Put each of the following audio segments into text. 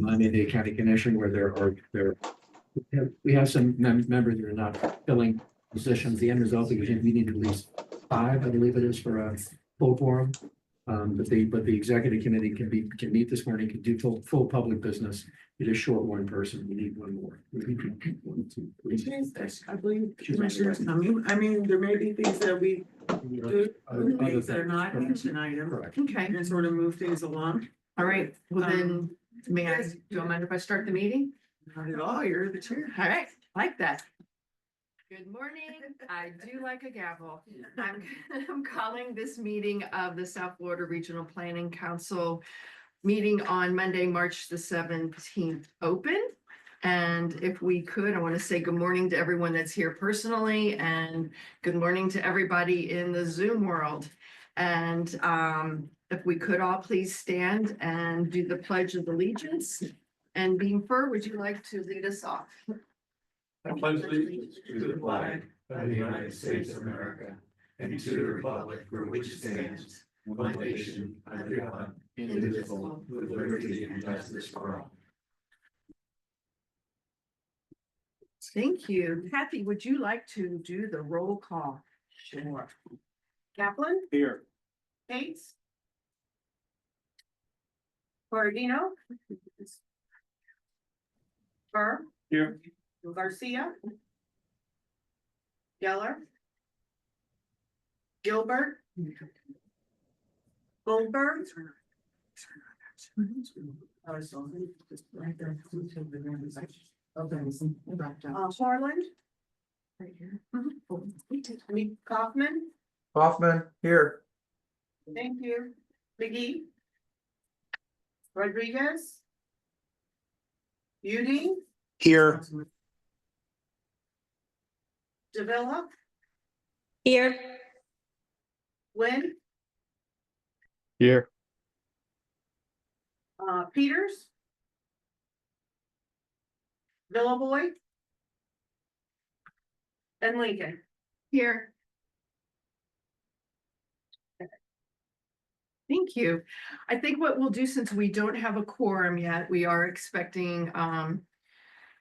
Miami-Dade County Commission where we have some members that are not filling positions. The end result is we need at least 5, I believe it is, for a full quorum. But the executive committee can meet this morning, can do full public business. It is short one person. We need one more. We need 1, 2, 3. I believe commissioners coming. I mean, there may be things that we do, things that are not action item. Correct. Okay, And sort of move things along. all right. Well, then, may I, yes. do you mind if I start the meeting? Not at all, you're the chair. All right, like that. Good morning. I do like a gavel. I'm calling this meeting of the South Florida Regional Planning Council meeting on Monday, March the 17th open. And if we could, I want to say good morning to everyone that's here personally and good morning to everybody in the Zoom world. And if we could all please stand and do the Pledge of Allegiance. And Beam Fur, would you like to lead us off? I pledge allegiance to the flag of the United States of America and to the republic for which it stands, one nation, under God, indivisible, with liberty and justice for all. Thank you. Kathy, would you like to do the roll call? Sure. Kaplan, Here. Bates. Corradino. Burr. Here. Garcia. Geller. Gilbert. Goldberg. Harland. Right here. Kaufman. Hoffman, here. Thank you. McGee. Rodriguez. Beauty. Here. Davila. Here. Lynn. Here. Peters. Villaboy. And Lincoln. Here. Thank you. I think what we'll do, since we don't have a quorum yet, we are expecting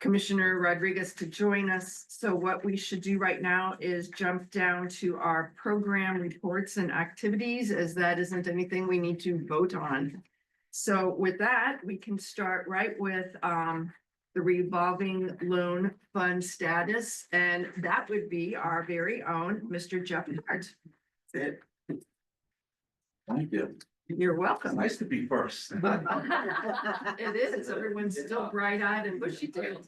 Commissioner Rodriguez to join us. So what we should do right now is jump down to our program reports and activities, as that isn't anything we need to vote on. So with that, we can start right with the revolving loan fund status, and that would be our very own Mr. Jeff Hart. That's it. Thank you. You're It's welcome. nice to be first. It is. Everyone's still bright-eyed and bushy-tailed.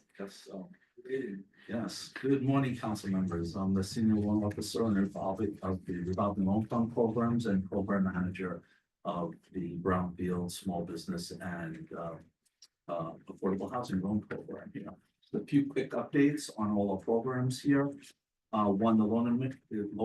Yes, good morning, council members. I'm the senior loan officer and of the revolving loan fund programs and program manager of the Brownfield Small Business and Affordable Housing Loan Program here. Just a few quick updates on all our programs here. One, the loan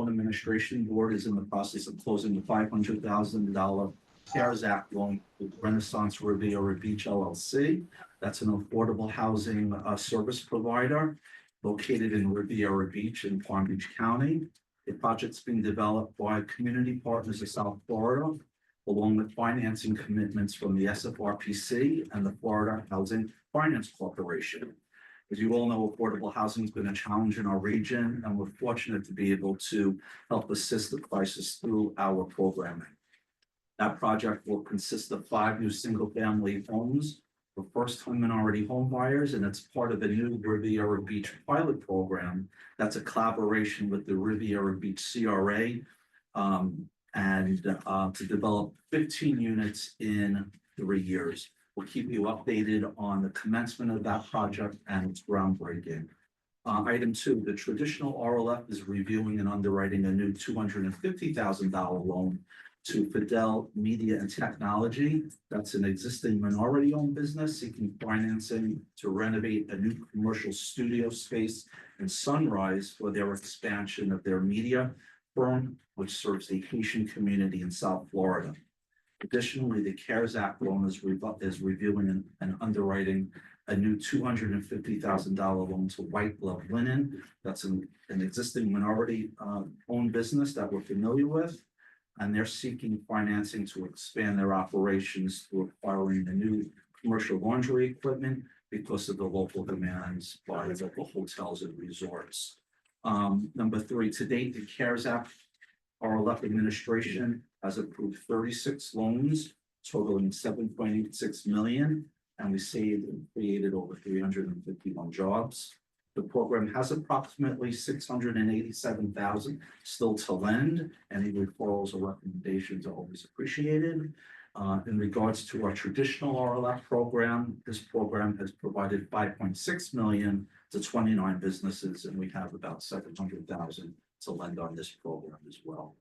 administration board is in the process of closing the $500,000 CARES Act loan with Renaissance Riviera Beach LLC. That's an affordable housing service provider located in Riviera Beach in Palm Beach County. The project's being developed by community partners of South Florida, along with financing commitments from the SFRPC and the Florida Housing Finance Corporation. As you all know, affordable housing has been a challenge in our region, and we're fortunate to be able to help assist the crisis through our programming. That project will consist of 5 new single-family homes for first-time minority home buyers, and it's part of the new Riviera Beach pilot program. That's a collaboration with the Riviera Beach CRA to develop 15 units in 3 years. We'll keep you updated on the commencement of that project and its groundbreaking. Item 2, the traditional RLF is reviewing and underwriting a new $250,000 loan to Fidel Media and Technology. That's an existing minority-owned business seeking financing to renovate a new commercial studio space in Sunrise for their expansion of their media firm, which serves the Haitian community in South Florida. Additionally, the CARES Act loan is reviewing and underwriting a new $250,000 loan to White Glove Linen. That's an existing minority-owned business that we're familiar with. And they're seeking financing to expand their operations through acquiring a new commercial laundry equipment because of the local demands by the local hotels and resorts. Number three, to date, the CARES Act, our elected administration has approved 36 loans totaling 7.86 million, and we saved and created over 351 jobs. The program has approximately 687,000 still to lend. Any referrals or recommendations are always appreciated. In regards to our traditional RLF program, this program has provided 5.6 million to 29 businesses, and we have about 700,000 to lend on this program as well.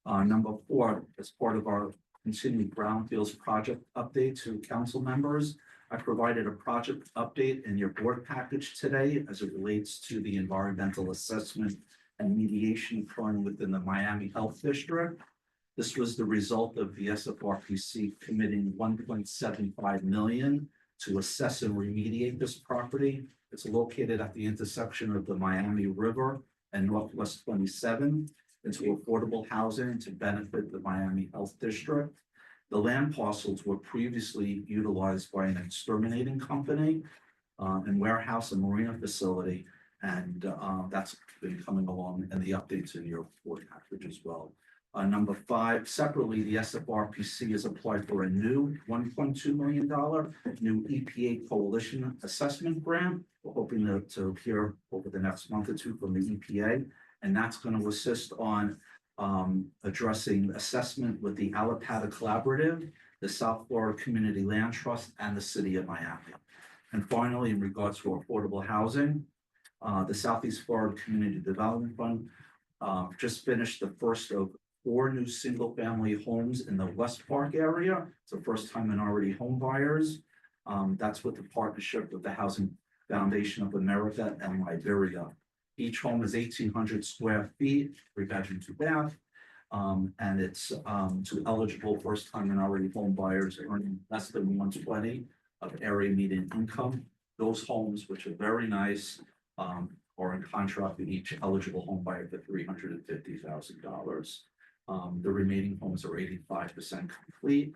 Number four, as part of our continued brownfields project update to council members, I provided a project update in your board package today as it relates to the environmental assessment and mediation occurring within the Miami Health District. This was the result of the SFRPC committing 1.75 million to assess and remediate this property. It's located at the intersection of the Miami River and Northwest 27 into affordable housing to benefit the Miami Health District. The land parcels were previously utilized by an exterminating company and warehouse and marina facility, and that's been coming along, and the updates in your board package as well. Number five, separately, the SFRPC has applied for a new $1.2 million new EPA coalition assessment grant. We're hoping to hear over the next month or two from the EPA, and that's going to assist on addressing assessment with the Alapata Collaborative, the South Florida Community Land Trust, and the City of Miami. And finally, in regards to affordable housing, the Southeast Florida Community Development Fund just finished the first of 4 new single-family homes in the West Park area. It's the first time minority home buyers. That's with the partnership with the Housing Foundation of America and Liberia. Each home is 1,800 square feet, 3-bedroom, 2-bath, and it's to eligible first-time minority home buyers earning less than 120 of area median income. Those homes, which are very nice, are in contract with each eligible home buyer for $350,000. The remaining homes are 85% complete.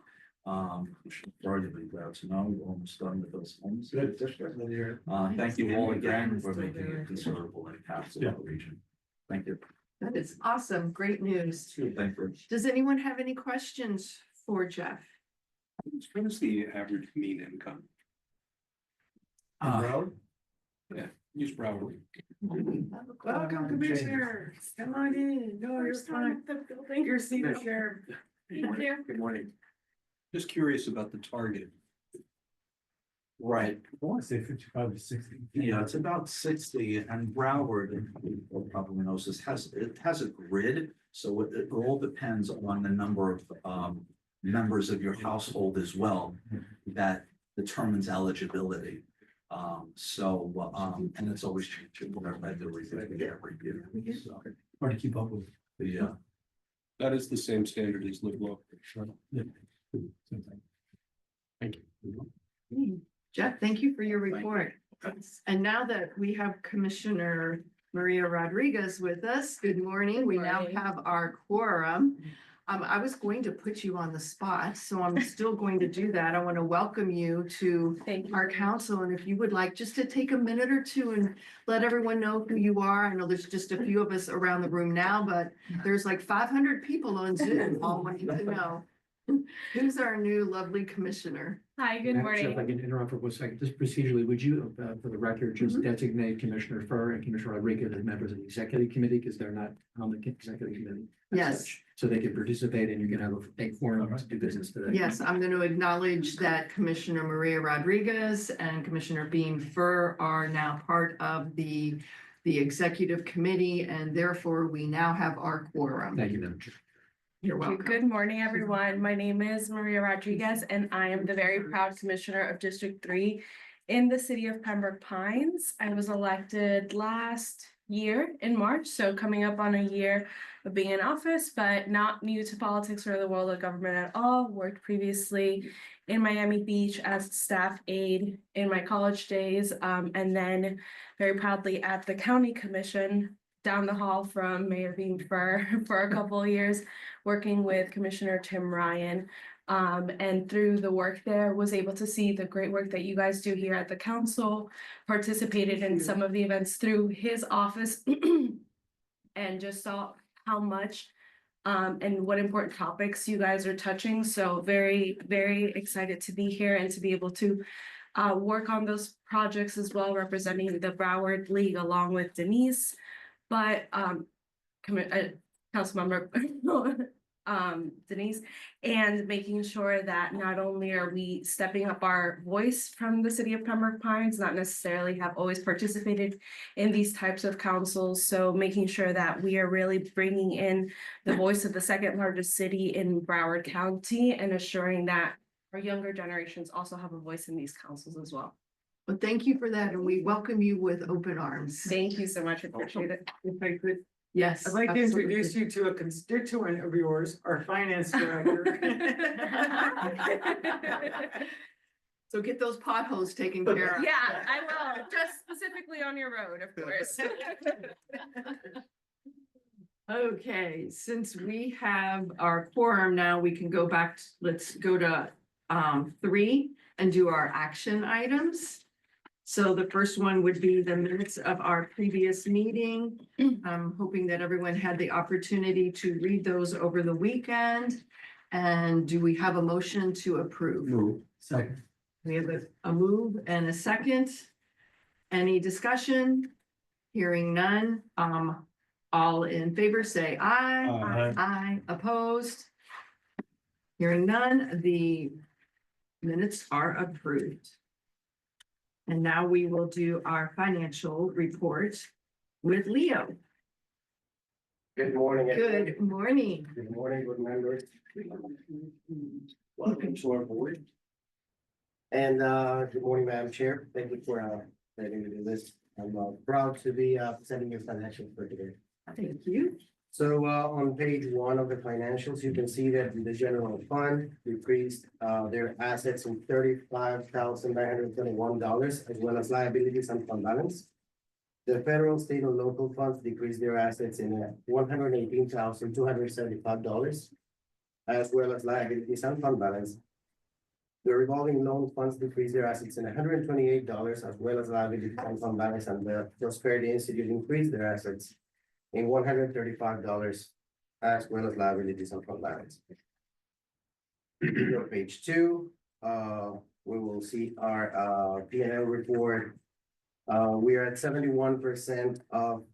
Which I'm sorry to be glad to know we're almost done with those homes. Thank you all again for making a considerable impact in the region. Thank you. That is awesome. Great news. Thank you. Does anyone have any questions for Jeff? What is the average mean income? Use Broward. Welcome, Commissioner. Come on in. No, you're fine. Your seat is there. Good morning. Just curious about the target. Right. I want to say 55 to 60. Yeah, it's about 60, and Broward, and people probably knows this, has a grid, so it all depends on the number of members of your household as well that determines eligibility. And it's always changing every year. So, Hard to keep up with. yeah. That is the same standard as live local. Yeah. Same thing. Thank you. Jeff, thank you for your report. And now that we have Commissioner Maria Rodriguez with us, good morning. We now have our quorum. I was going to put you on the spot, so I'm still going to do that. I want to welcome you to our council. And if you would like just to take a minute or two and let everyone know who you are. I know there's just a few of us around the room now, but there's like 500 people on Zoom all wanting to know. Who's our new lovely commissioner? Hi, good Madam Chair, morning. If I can interrupt for 1 second, just procedurally, would you, for the record, just designate Commissioner Furr and Commissioner Rodriguez as members of the executive committee, because they're not on the executive committee? as Yes. such, So they can participate and you can have a forum to do business today. Yes, I'm going to acknowledge that Commissioner Maria Rodriguez and Commissioner Beam Fur are now part of the executive committee, and therefore we now have our quorum. Thank you, Madam Chair. You're welcome. Good morning, everyone. My name is Maria Rodriguez, and I am the very proud Commissioner of District 3 in the city of Pembroke Pines. I was elected last year in March, so coming up on a year of being in office, but not new to politics or the world of government at all. Worked previously in Miami Beach as staff aide in my college days, and then very proudly at the county commission down the hall from Mayor Beam for a couple of years, working with Commissioner Tim Ryan And through the work there, was able to see the great work that you guys do here at the council, participated in some of the events through his office. And just saw how much and what important topics you guys are touching. So very, very excited to be here and to be able to work on those projects as well, representing the Broward League along with Denise. But Councilmember Denise, and making sure that not only are we stepping up our voice from the city of Pembroke Pines, not necessarily have always participated in these types of councils. So making sure that we are really bringing in the voice of the second largest city in Broward County and assuring that our younger generations also have a voice in these councils as well. Well, thank you for that, and we welcome you with open arms. Thank you so much. I appreciate it. If I could, Yes. I'd like to introduce you to a constituent of yours, our finance director. So get those potholes taken care of. Yeah, I will, just specifically on your road, of course. Okay, since we have our quorum now, we can go back, let's go to 3 and do our action items. So the first one would be the minutes of our previous meeting. I'm hoping that everyone had the opportunity to read those over the weekend. And do we have a motion to approve? Move. Second. We have a move and a second. Any discussion? Hearing none. All in favor, say aye. Aye. Aye, opposed. Hearing none, the minutes are approved. And now we will do our financial report with Leo. Good morning. everyone. Good morning. Good morning, good members. Welcome to our board. And good morning, Madam Chair. Thank you for letting me do this. I'm proud to be presenting your financials for today. Thank you. So on page 1 of the financials, you can see that the general fund decreased their assets in $35,921, as well as liabilities and fund balance. The federal, state, and local funds decreased their assets in $118,275, as well as liabilities and fund balance. The revolving loan funds decreased their assets in $128, as well as liabilities and fund balance, and the Prosperity Institute increased their assets in $135, as well as liabilities and fund balance. On page 2, we will see our P&L report. We are at 71% of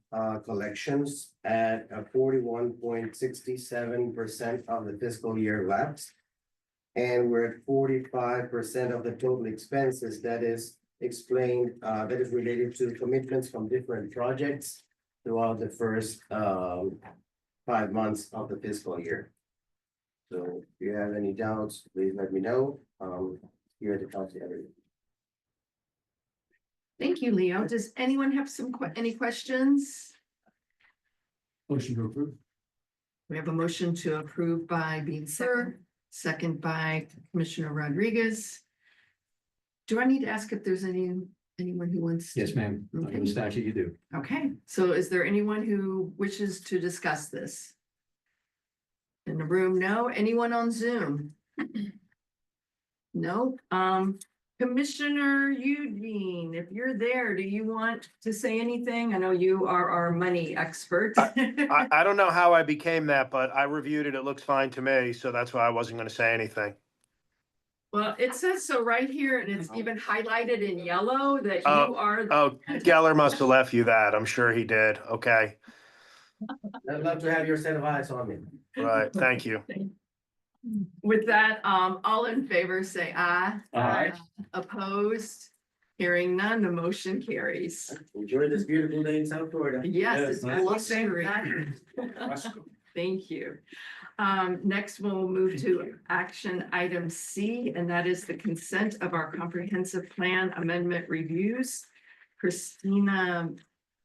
collections at 41.67% of the fiscal year lapse. And we're at 45% of the total expenses that is explained, that is related to commitments from different projects throughout the first 5 months of the fiscal year. So if you have any doubts, please let me know. Here at the council. Thank you, Leo. Does anyone have any questions? Motion to approve. We have a motion to approve by Bean Sir, second by Commissioner Rodriguez. Do I need to ask if there's anyone who wants? Yes, ma'am. Under the statute, you do. Okay, so is there anyone who wishes to discuss this? In the room, no? Anyone on Zoom? No? Commissioner Eugene, if you're there, do you want to say anything? I know you are our money expert. I don't know how I became that, but I reviewed it. It looks fine to me, so that's why I wasn't gonna say anything. Well, it says so right here, and it's even highlighted in yellow that you are. Oh, Geller must have left you that. I'm sure he did. Okay, I'd love to have your set of eyes on me. right, thank you. With that, all in favor, say aye. Aye. Opposed? Hearing none, the motion carries. Enjoy this beautiful day in South Florida. Yes, it's Yes. blustery. Thank you. Next, we'll move to action item C, and that is the consent of our comprehensive plan amendment reviews. Christina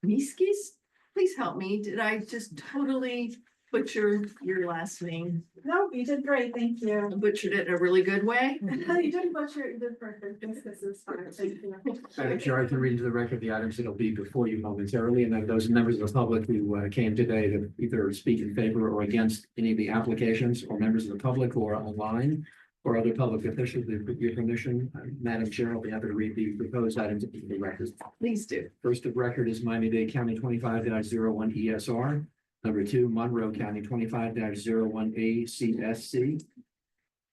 Miskis, please help me. Did I just totally butcher your last name? No, you did great, thank you. Butchered it in a really good way? You did butcher, you did perfect, this is fine, thank you. Madam Chair, I can read into the record the items that'll be before you momentarily, and then those members of the public who came today to either speak in favor or against any of the applications, or members of the public who are online, or other public officials, with your permission, Madam Chair, I'll be happy to read the proposed items into the record. Please do. First of record is Miami-Dade County 25-01 ESR. Number two, Monroe County 25-01 ACSC.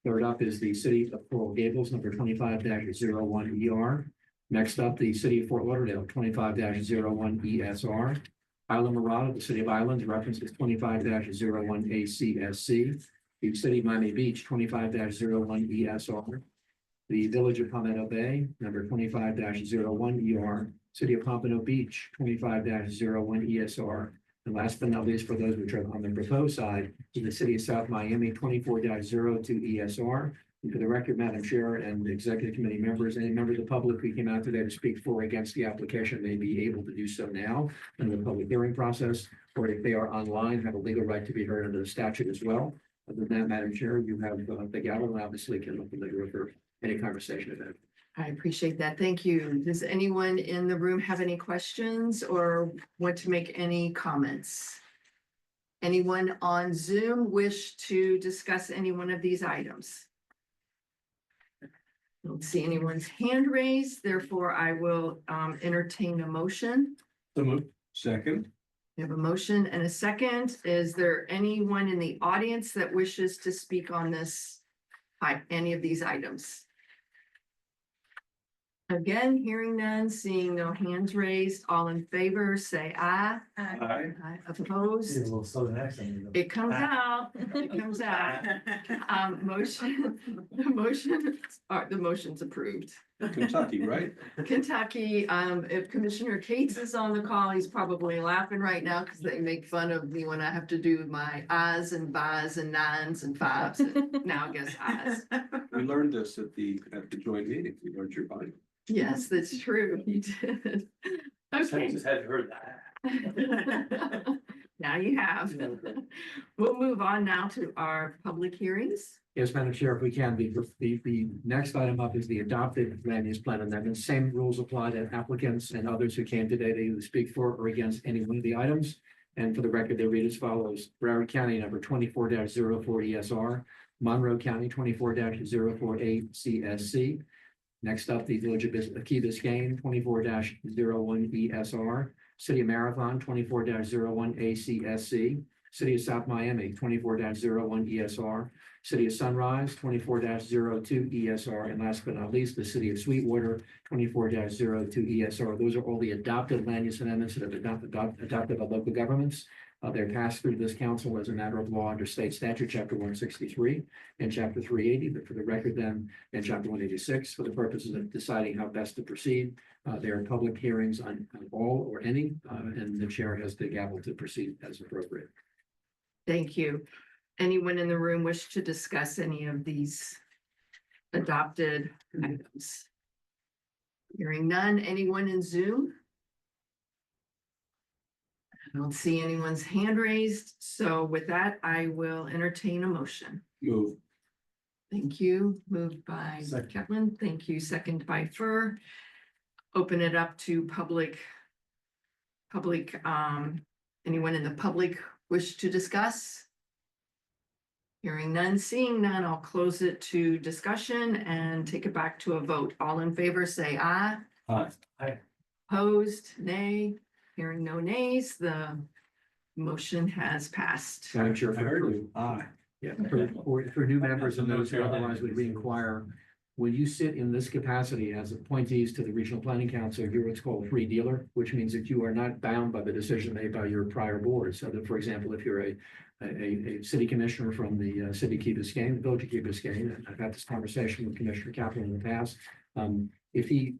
Third up is the City of Coral Gables, number 25-01 ER. Next up, the City of Fort Lauderdale, 25-01 ESR. Isla Mirada, the City of Islands, reference is 25-01 ACSC. The City of Miami Beach, 25-01 ESR. The Village of Palmetto Bay, number 25-01 ER. City of Pompano Beach, 25-01 ESR. And last but not least, for those which are on the proposed side, is the City of South Miami, 24-02 ESR. And for the record, Madam Chair and Executive Committee members, any members of the public who came out today to speak for or against the application may be able to do so now in the public hearing process, or if they are online, have a legal right to be heard under the statute as well. Other than that, Madam Chair, you have the gavel, and obviously can open the door for any conversation about it. I appreciate that. Thank you. Does anyone in the room have any questions or want to make any comments? Anyone on Zoom wish to discuss any one of these items? I don't see anyone's hand raised, therefore I will entertain a motion. So moved. Second. We have a motion and a second. Is there anyone in the audience that wishes to speak on this, any of these items? Again, hearing none, seeing no hands raised, all in favor, say aye. Aye. Aye. Opposed? It comes out, it comes out. The motion's approved. Kentucky, right? Kentucky, if Commissioner Cates is on the call, he's probably laughing right now because they make fun of me when I have to do my ayes and buys and nines and fives. And now I guess ayes. We learned this at the joint meeting. We learned your body. Yes, that's true. You did. Okay. hadn't heard that. Now you have. We'll move on now to our public hearings. Yes, Madam Chair, if we can, the next item up is the adopted land use plan, and that the same rules apply to applicants and others who came today to either speak for or against any one of the items. And for the record, they read as follows: Broward County, number 24-04 ESR, Monroe County, 24-04 ACSC. Next up, the Village of Key Biscayne, 24-01 ESR, City of Marathon, 24-01 ACSC, City of South Miami, 24-01 ESR, City of Sunrise, 24-02 ESR, and last but not least, the City of Sweetwater, 24-02 ESR. Those are all the adopted land use amendments that have been adopted by local governments. They're passed through this council as a matter of law under state statute, chapter 163 and chapter 380, but for the record then, and chapter 186, for the purposes of deciding how best to proceed. There are public hearings on all or any, and the chair has the gavel to proceed as appropriate. Thank you. Anyone in the room wish to discuss any of these adopted items? Hearing none. Anyone in Zoom? I don't see anyone's hand raised. So with that, I will entertain a motion. Move. Thank you. Moved by Catlin. Thank you. Second by Fur. Open it up to public, anyone in the public wish to discuss? Hearing none, seeing none, I'll close it to discussion and take it back to a vote. All in favor, say aye. Aye. Aye. Opposed, nay. Hearing no nays, the motion has passed. Madam Chair, Aye. yeah, for new members and those who otherwise would re-inquire, when you sit in this capacity as appointees to the Regional Planning Council, you're what's called a free dealer, which means that you are not bound by the decision made by your prior board. So that, for example, if you're a city commissioner from the city of Key Biscayne, the village of Key Biscayne, and I've had this conversation with Commissioner Kaplan in the past, if he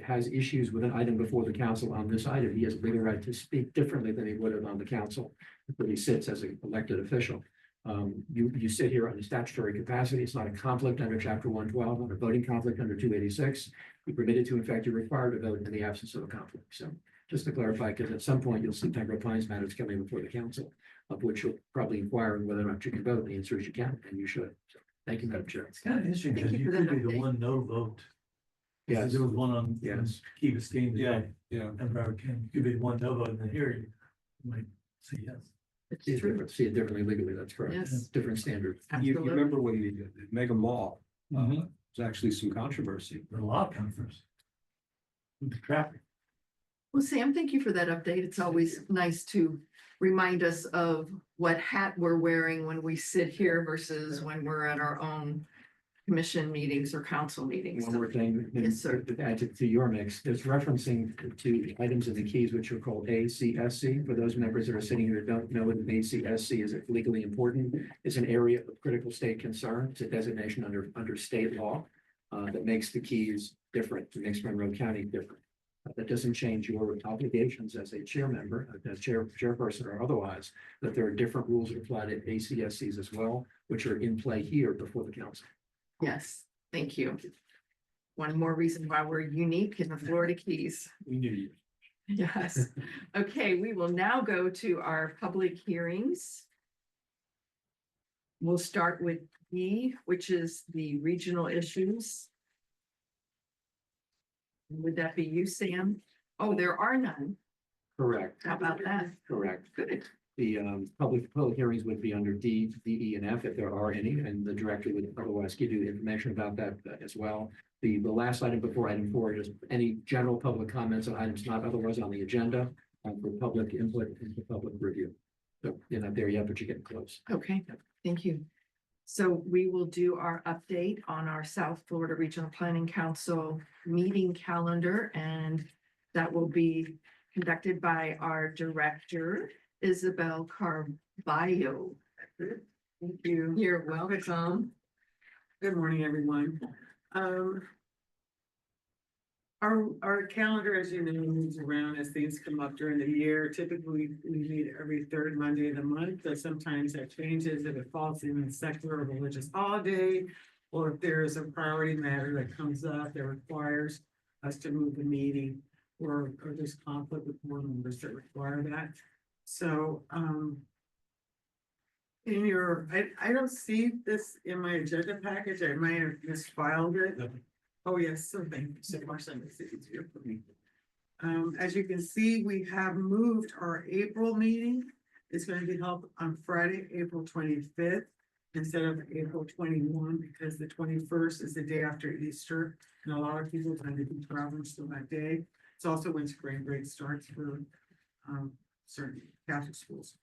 has issues with an item before the council on this item, he has a legal right to speak differently than he would have on the council, but he sits as an elected official. You sit here on a statutory capacity. It's not a conflict under chapter 112, not a voting conflict under 286. You're permitted to, in fact, you're required to vote in the absence of a conflict. So just to clarify, because at some point you'll see Pembroke Pines matters coming before the council, of which you'll probably inquire whether or not you can vote. The answer is you can, and you should. So thank you, Madam Chair. It's kind of interesting Thank because you you for could that be the update. one no vote. Yes. There was one on. Yes. Key Biscayne. Yeah, today, yeah. And Broward County, you could be one no vote in the hearing. You might say yes. It's true. See it differently legally. That's correct. Yes. Different standard. You Absolutely. remember when the mega mall There's actually some controversy. There's a lot of conference. With the traffic. Well, Sam, thank you for that update. It's always nice to remind us of what hat we're wearing when we sit here versus when we're at our own commission meetings or council meetings. One more thing. Yes, sir. To add to your mix, there's referencing to items in the keys which are called ACSC. For those members that are sitting here who don't know what an ACSC is, legally important. It's an area of critical state concern. It's a designation under state law that makes the keys different, that makes Monroe County different. That doesn't change your obligations as a chair member, as chairperson or otherwise, that there are different rules that apply to ACSCs as well, which are in play here before the council. Yes, thank you. One more reason why we're unique in the Florida Keys. We knew you. Yes. Okay, we will now go to our public hearings. We'll start with B, which is the regional issues. Would that be you, Sam? Oh, there are none. Correct. How about that? Correct. Good. The public hearings would be under D, E, and F if there are any, and the director would otherwise give you information about that as well. The last item before item 4 is any general public comments on items not otherwise on the agenda for public input and for public review. So you're not there yet, but you're getting close. Okay, thank you. So we will do our update on our South Florida Regional Planning Council meeting calendar, and that will be conducted by our director, Isabel Carballo. Thank you. You're welcome. Good morning, everyone. Our calendar, as you know, moves around as things come up during the year. Typically, we meet every third Monday of the month, but sometimes that changes if it falls in a secular or religious holiday, or if there is a priority matter that comes up that requires us to move the meeting, or there's conflict with board members that require that. So, in your, I don't see this in my agenda package. I might have misfiled it. Oh, yes, so thank you so much. That makes it easier for me. As you can see, we have moved our April meeting. It's going to be held on Friday, April 25th, instead of April 21, because the 21st is the day after Easter, and a lot of people tend to be traveling still that day. It's also when spring break starts for certain Catholic schools.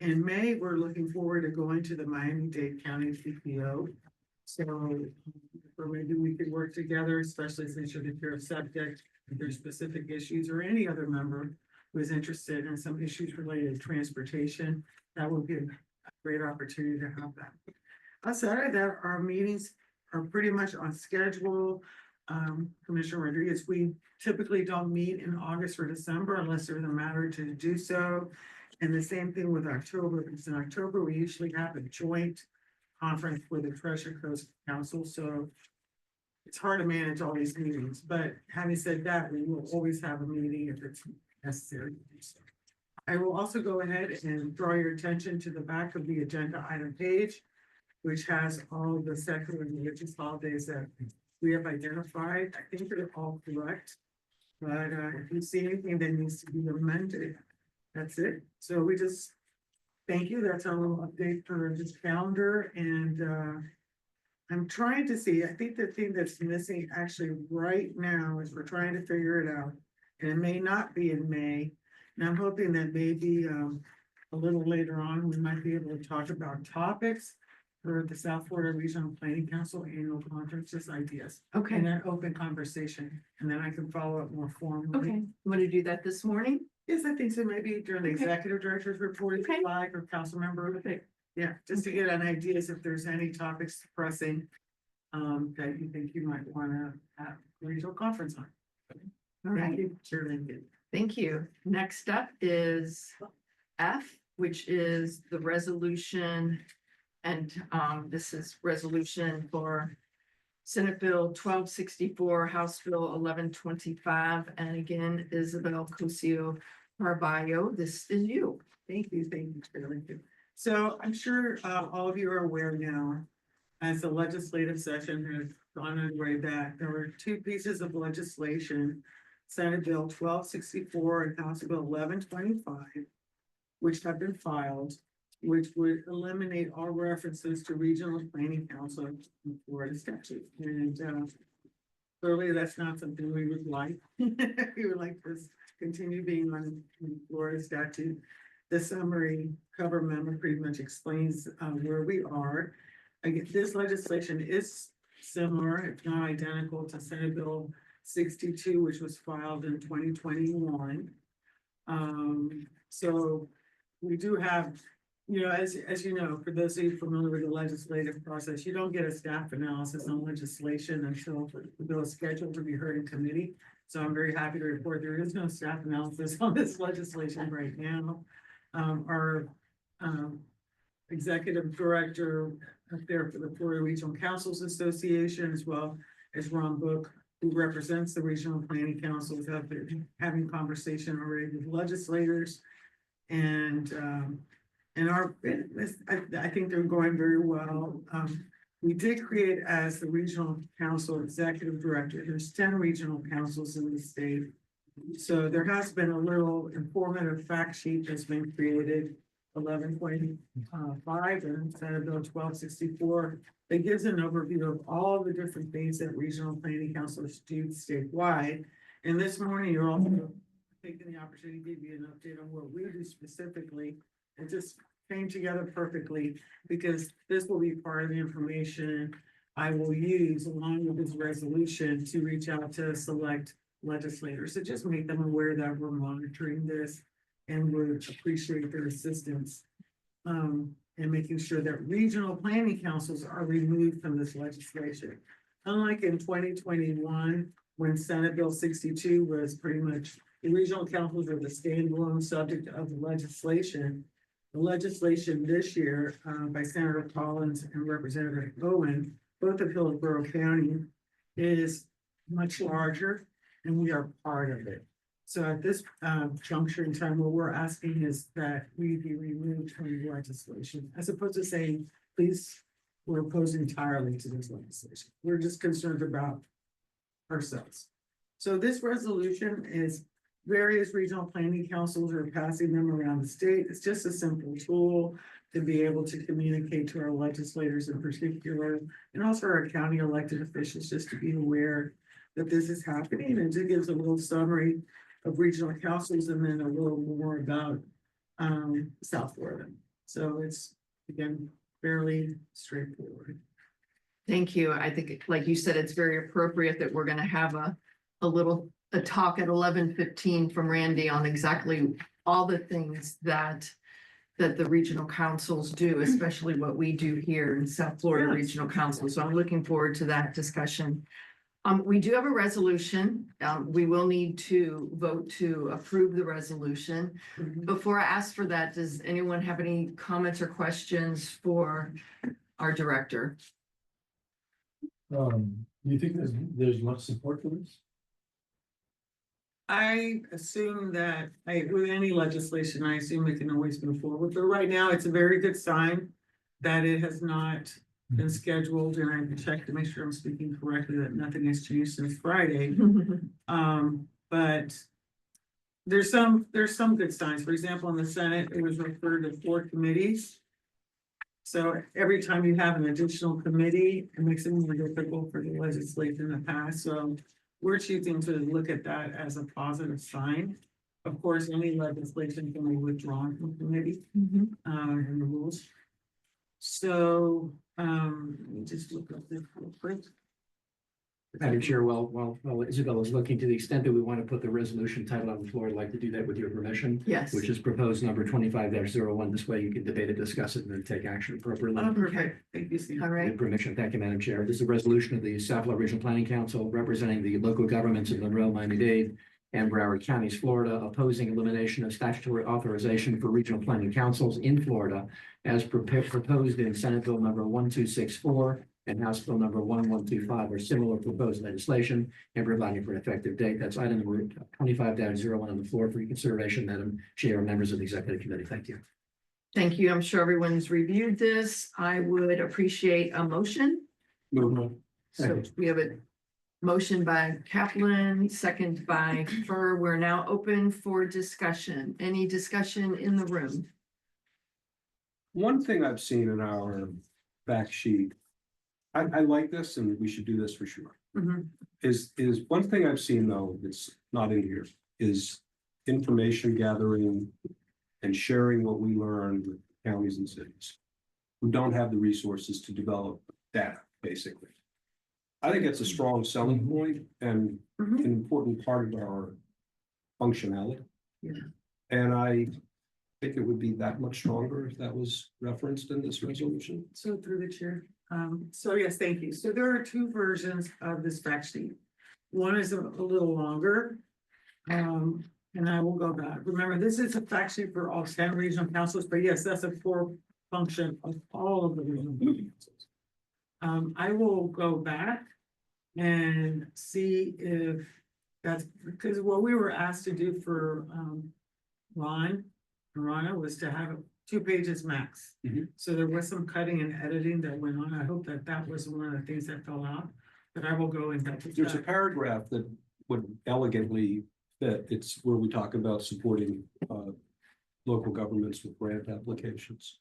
In May, we're looking forward to going to the Miami-Dade County CPO. So, or maybe we could work together, especially since you're the chair of subject, if there's specific issues or any other member who is interested in some issues related to transportation, that would be a great opportunity to have that. Outside of that, our meetings are pretty much on schedule. Commissioner Rodriguez, we typically don't meet in August or December unless there's a matter to do so. And the same thing with October, because in October, we usually have a joint conference with the Treasury Coast Council, so it's hard to manage all these meetings, but having said that, we will always have a meeting if it's necessary. I will also go ahead and draw your attention to the back of the agenda item page, which has all of the secular and religious holidays that we have identified. I think they're all correct, but if you see anything that needs to be amended, that's it. So we just thank you. That's our little update for this calendar. And I'm trying to see, I think the thing that's missing actually right now is we're trying to figure it out. And it may not be in May. And I'm hoping that maybe a little later on, we might be able to talk about topics for the South Florida Regional Planning Council annual conference, just ideas. Okay, And an open conversation. And then I can follow up more formally. okay. You want to do that this morning? Yes, I think so. Maybe during the Okay. executive director's report, if Okay. you like, or council member. Yeah, just to get an idea if there's any topics pressing that you think you might want to have a regional conference on. All right. Thank you, Chair Lincoln. Thank you. Next up is F, which is the resolution. And this is resolution for Senate Bill 1264, House Bill 1125. And again, Isabel Cosio Carballo, this is you. Thank you, Chair Lincoln. So I'm sure all of you are aware now, as the legislative session has gone underway, that there were two pieces of legislation, Senate Bill 1264 and House Bill 1125, which have been filed. which would eliminate all references to regional planning council in Florida statute. And clearly, that's not something we would like. We would like this continue being on Florida statute. The summary cover memo pretty much explains where we are. Again, this legislation is similar, if not identical, to Senate Bill 62, which was filed in 2021. So we do have, you know, as you know, for those of you familiar with the legislative process, you don't get a staff analysis on legislation until the bill is scheduled to be heard in committee. So I'm very happy to report there is no staff analysis on this legislation right now. Our executive director up there for the Florida Regional Councils Association, as well as Ron Book, who represents the regional planning councils, have been having conversation already with legislators. And I think they're going very well. We did create, as the regional council executive director, there's 10 regional councils in the state. So there has been a little informative fact sheet that's been created, 11.5 and Senate Bill 1264. That gives an overview of all the different things that regional planning councils do statewide. And this morning, you're also taking the opportunity to give you an update on what we do specifically. It just came together perfectly because this will be part of the information I will use along with this resolution to reach out to select legislators. So just make them aware that we're monitoring this and would appreciate their assistance. And making sure that regional planning councils are removed from this legislation. Unlike in 2021, when Senate Bill 62 was pretty much, the regional councils are the standalone subject of the legislation. The legislation this year by Senator Collins and Representative Owen, both of Hillsborough County, is much larger and we are part of it. So at this juncture in time, what we're asking is that we be removed from the legislation, as opposed to saying, please, we're opposed entirely to this legislation. We're just concerned about ourselves. So this resolution is various regional planning councils are passing them around the state. It's just a simple tool to be able to communicate to our legislators in particular, and also our county elected officials, just to be aware that this is happening, and it gives a little summary of regional councils and then a little more about South Florida. So it's, again, fairly straightforward. Thank you. I think, like you said, it's very appropriate that we're gonna have a talk at 11:15 from Randy on exactly all the things that the regional councils do, especially what we do here in South Florida Regional Council. So I'm looking forward to that discussion. We do have a resolution. We will need to vote to approve the resolution. Before I ask for that, does anyone have any comments or questions for our director? Do you think there's much support for this? I assume that with any legislation, I assume it can always move forward, but right now it's a very good sign that it has not been scheduled, and I can check to make sure I'm speaking correctly, that nothing has changed since Friday. But there's some good signs. For example, in the Senate, it was referred to 4 committees. So every time you have an additional committee, it makes it more difficult for the legislation to pass. So we're choosing to look at that as a positive sign. Of course, any legislation can be withdrawn from committee in the rules. So let me just look up this real quick. Madam Chair, while Isabel is looking, to the extent that we want to put the resolution title on the floor, I'd like to do that with your permission. Yes. Which is proposed number 25-01. This way you can debate it, discuss it, and then take action appropriately. Oh, perfect. Thank you, Steve. All right. With permission. Thank you, Madam Chair. This is a resolution of the South Florida Regional Planning Council representing the local governments of Monroe, Miami-Dade, and Broward counties, Florida, opposing elimination of statutory authorization for regional planning councils in Florida as proposed in Senate Bill number 1264 and House Bill number 1125 or similar proposed legislation, and providing for an effective date. That's item number 25-01 on the floor for your consideration, Madam Chair and members of the Executive Committee. Thank you. Thank you. I'm sure everyone's reviewed this. I would appreciate a motion. So we have a motion by Kaplan, second by Fur. We're now open for discussion. Any discussion in the room? One thing I've seen in our fact sheet, I like this and we should do this for sure. Mhm. Is one thing I've seen though, that's not in here, is information gathering and sharing what we learned with counties and cities who don't have the resources to develop data, basically. I think it's a strong selling point and Mhm. an important part of our functionality. Yeah. And I think it would be that much stronger if that was referenced in this resolution. So through the chair, so yes, thank you. So there are two versions of this fact sheet. One is a little longer. And I will go back. Remember, this is a fact sheet for all 10 regional councils, but yes, that's a core function of all of the regional councils. I will go back and see if that's, because what we were asked to do for, Ron, Rana was to have 2 pages max. Mhm. So there was some cutting and editing that went on. I hope that that was one of the things that fell out, but I will go and double There's a check. paragraph that would elegantly fit. It's where we talk about supporting local governments with grant applications.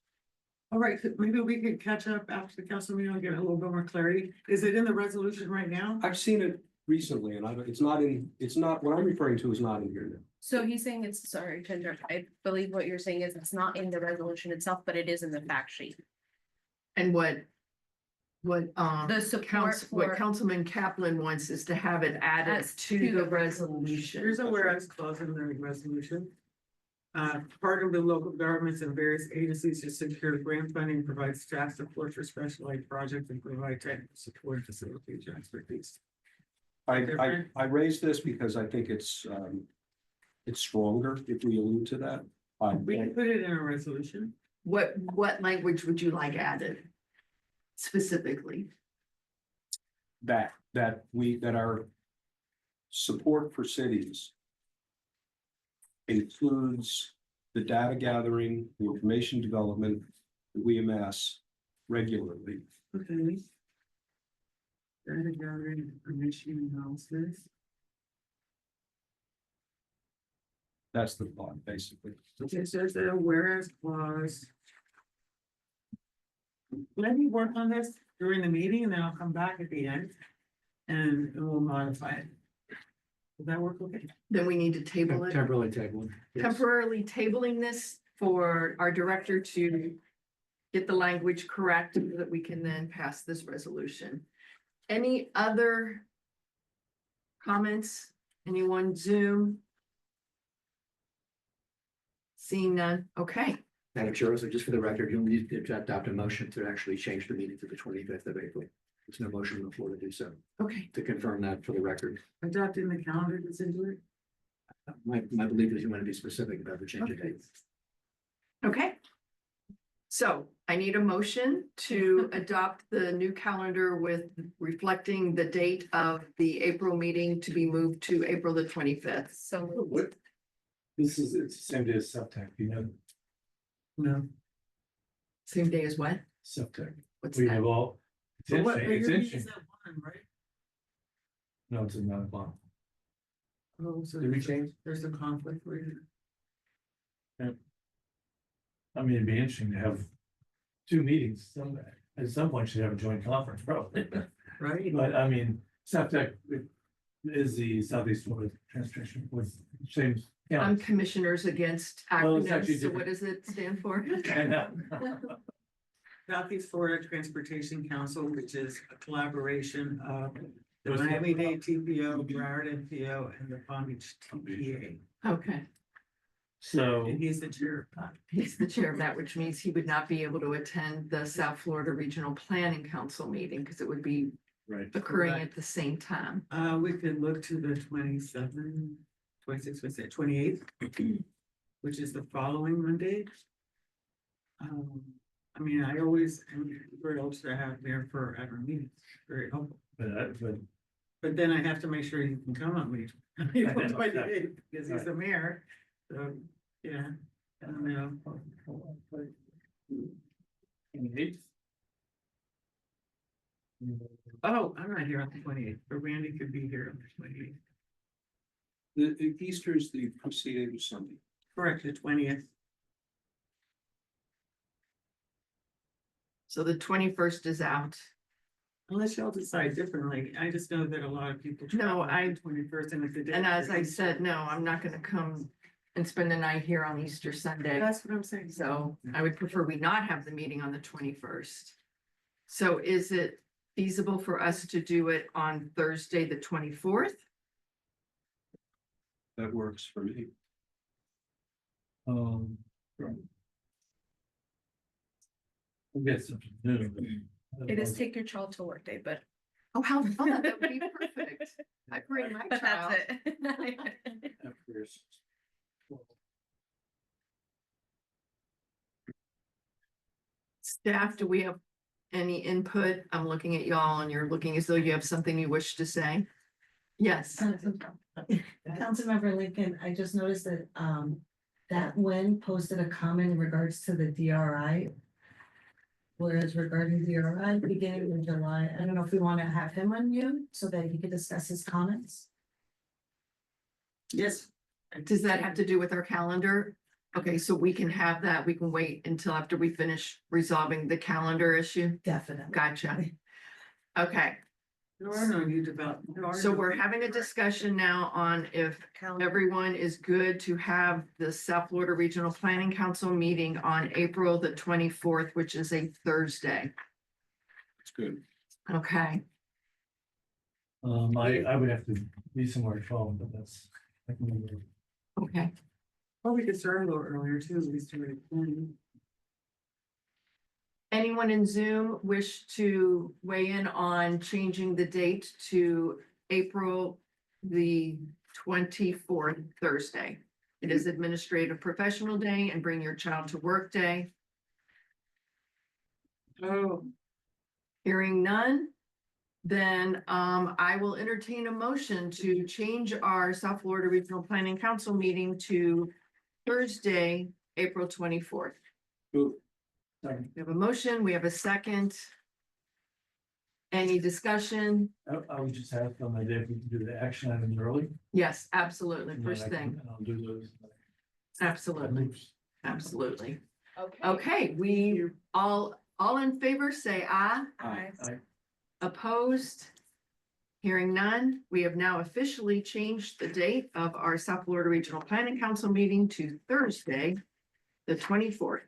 All right, maybe we could catch up after the council meeting and get a little bit more clarity. Is it in the resolution right now? I've seen it recently and it's not, what I'm referring to is not in here now. So he's saying it's, sorry to interrupt, I believe what you're saying is it's not in the resolution itself, but it is in the fact sheet. And what The support what for, Councilman Kaplan wants is to have it added As to to the the resolution. Here's a whereas clause in the resolution. Partner with local governments and various agencies to secure grant funding, provide staff support for specialized projects and provide technical support and facilitate your expertise. I raised this because I think it's stronger if we allude to that. We can put it in a resolution. What language would you like added? Specifically, That our support for cities includes the data gathering, the information development that we amass regularly. Okay. Data gathering, information analysis. That's the thought, basically. Okay, so there's a whereas clause. Let me work on this during the meeting and then I'll come back at the end. And we'll modify it. Does that work okay? then we need to table it. Temporarily table. Yes. Temporarily tabling this for our director to get the language correct so that we can then pass this resolution. Any other comments? Anyone Zoom? Seeing none, okay. Madam Chair, so just for the record, you'll need to adopt a motion to actually change the meeting to the 25th of April. There's no motion on the floor to do so, Okay, to confirm that for the record. Adopting the calendar that's into it. My belief is you want to be specific about the change of date. okay. So I need a motion to adopt the new calendar with reflecting the date of the April meeting to be moved to April the 25th. so What? It's the same day as September, you know, No. Same day as what? September. What's We that? have all. It's But what, interesting, it's your meeting's interesting. at 1, right? No, it's at 9 o'clock. Oh, so Did we change? there's a conflict for you. I mean, it'd be interesting to have 2 meetings someday. At some point, should have a joint conference, probably. Right? But I mean, SEPTEC is the Southeast Florida Transportation with James. I'm Commissioners Against Well, it's actually Acronyms, so different. what does it stand for? I know. Southeast Florida Transportation Council, which is a collaboration of the Those- Miami-Dade TPO, Broward NPO, and the Palm Beach TPA. Okay, So, And he's the chair of that. he's the chair of that, which means he would not be able to attend the South Florida Regional Planning Council meeting because it would be right, occurring Correct. at the same time. We could look to the 27, 26, 28th, which is the following Monday. I mean, I always am thrilled to have there for every meeting, very helpful. but But then I have to make sure he can come on me. April 28th, because he's the mayor, so, yeah, I don't know. 28th? Oh, I'm not here on the 28th, but Randy could be here on the 28th. The Easter is the preceding Sunday. Correct, the 20th. So the 21st is out. Unless y'all decide differently, I just know that a lot of people. No, I- 21st and if they did. And as I said, no, I'm not gonna come and spend the night here on Easter Sunday. That's what I'm saying. So I would prefer we not have the meeting on the 21st. So is it feasible for us to do it on Thursday, the 24th? That works for me. Right. We'll get something new. It is take your child to work day, but. Oh, how fun, that would be perfect. I bring my But child. that's it. Staff, do we have any input? I'm looking at y'all and you're looking as though you have something you wish to say. Yes, Councilmember Lincoln, I just noticed that, that Wen posted a comment in regards to the DRI. Whereas regarding DRI, beginning in July, I don't know if we want to have him unmute so that he could discuss his comments. Yes. does that have to do with our calendar? Okay, so we can have that. We can wait until after we finish resolving the calendar issue. Definitely. Gotcha. Okay, There are no new development. so we're having a discussion now on if everyone is good to have the South Florida Regional Planning Council meeting on April the 24th, which is a Thursday. It's good. Okay, I would have to be somewhere at 12, but that's. I can remember. okay. Or we could start a little earlier too, at least do it. Anyone in Zoom wish to weigh in on changing the date to April the 24th, Thursday? It is Administrative Professional Day and Bring Your Child to Work Day. Oh, Hearing none, then I will entertain a motion to change our South Florida Regional Planning Council meeting to Thursday, April 24th. Good. We have a motion, we have a second. Any discussion? I would just have on my day, if we can do the action items early. Yes, absolutely, and then first I can- thing, and I'll do those. absolutely, absolutely. Okay, we all in favor, say aye. Aye. Opposed? Hearing none, we have now officially changed the date of our South Florida Regional Planning Council meeting to Thursday, the 24th.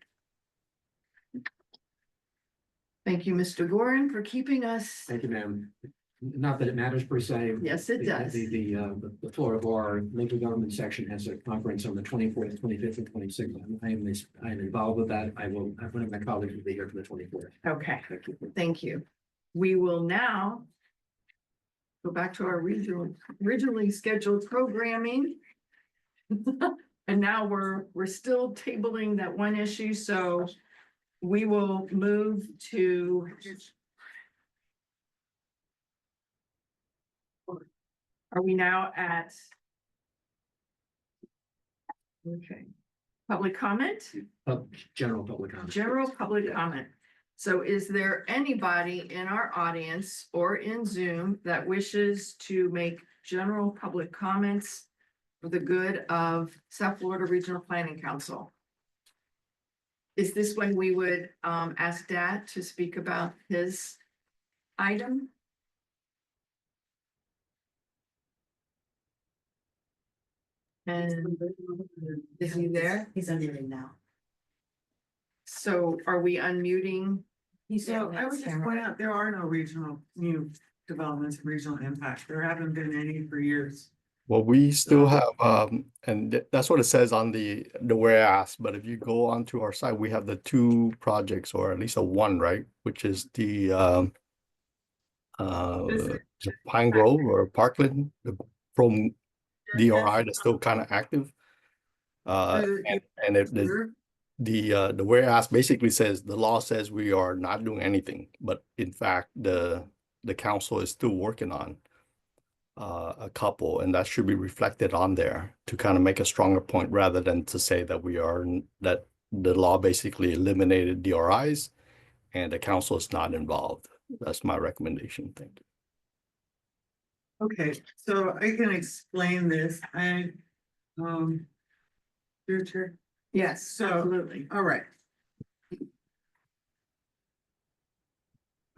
Thank you, Mr. Gorin, for keeping us. Thank you, ma'am. Not that it matters per se. Yes, it does. The Florida Bar local government section has a conference on the 24th, 25th, and 26th. I am involved with that. One of my colleagues will be here for the 24th. Okay, thank you. We will now go back to our originally scheduled programming. And now we're still tabling that one issue, so we will move to are we now at okay, public comment? General public comment. General public comment. So is there anybody in our audience or in Zoom that wishes to make general public comments for the good of South Florida Regional Planning Council? Is this when we would ask Dad to speak about his item? And is he there? He's unmuted now. So are we unmuting? so I would just point out, there are no regional new developments, of regional impact. There haven't been any for years. Well, we still have, that's what it says on the whereas, but if you go onto our site, we have the two projects, or at least a one, right? Which is the Pine Grove or Parkland, from DRI that's still kind of active. And if the whereas basically says, the law says we are not doing anything, but in fact, the council is still working on a couple, and that should be reflected on there to kind of make a stronger point, rather than to say that that the law basically eliminated DRIs and the council is not involved. That's my recommendation. Thank you. Okay, so I can explain this. Your turn. Yes, So- absolutely. All right.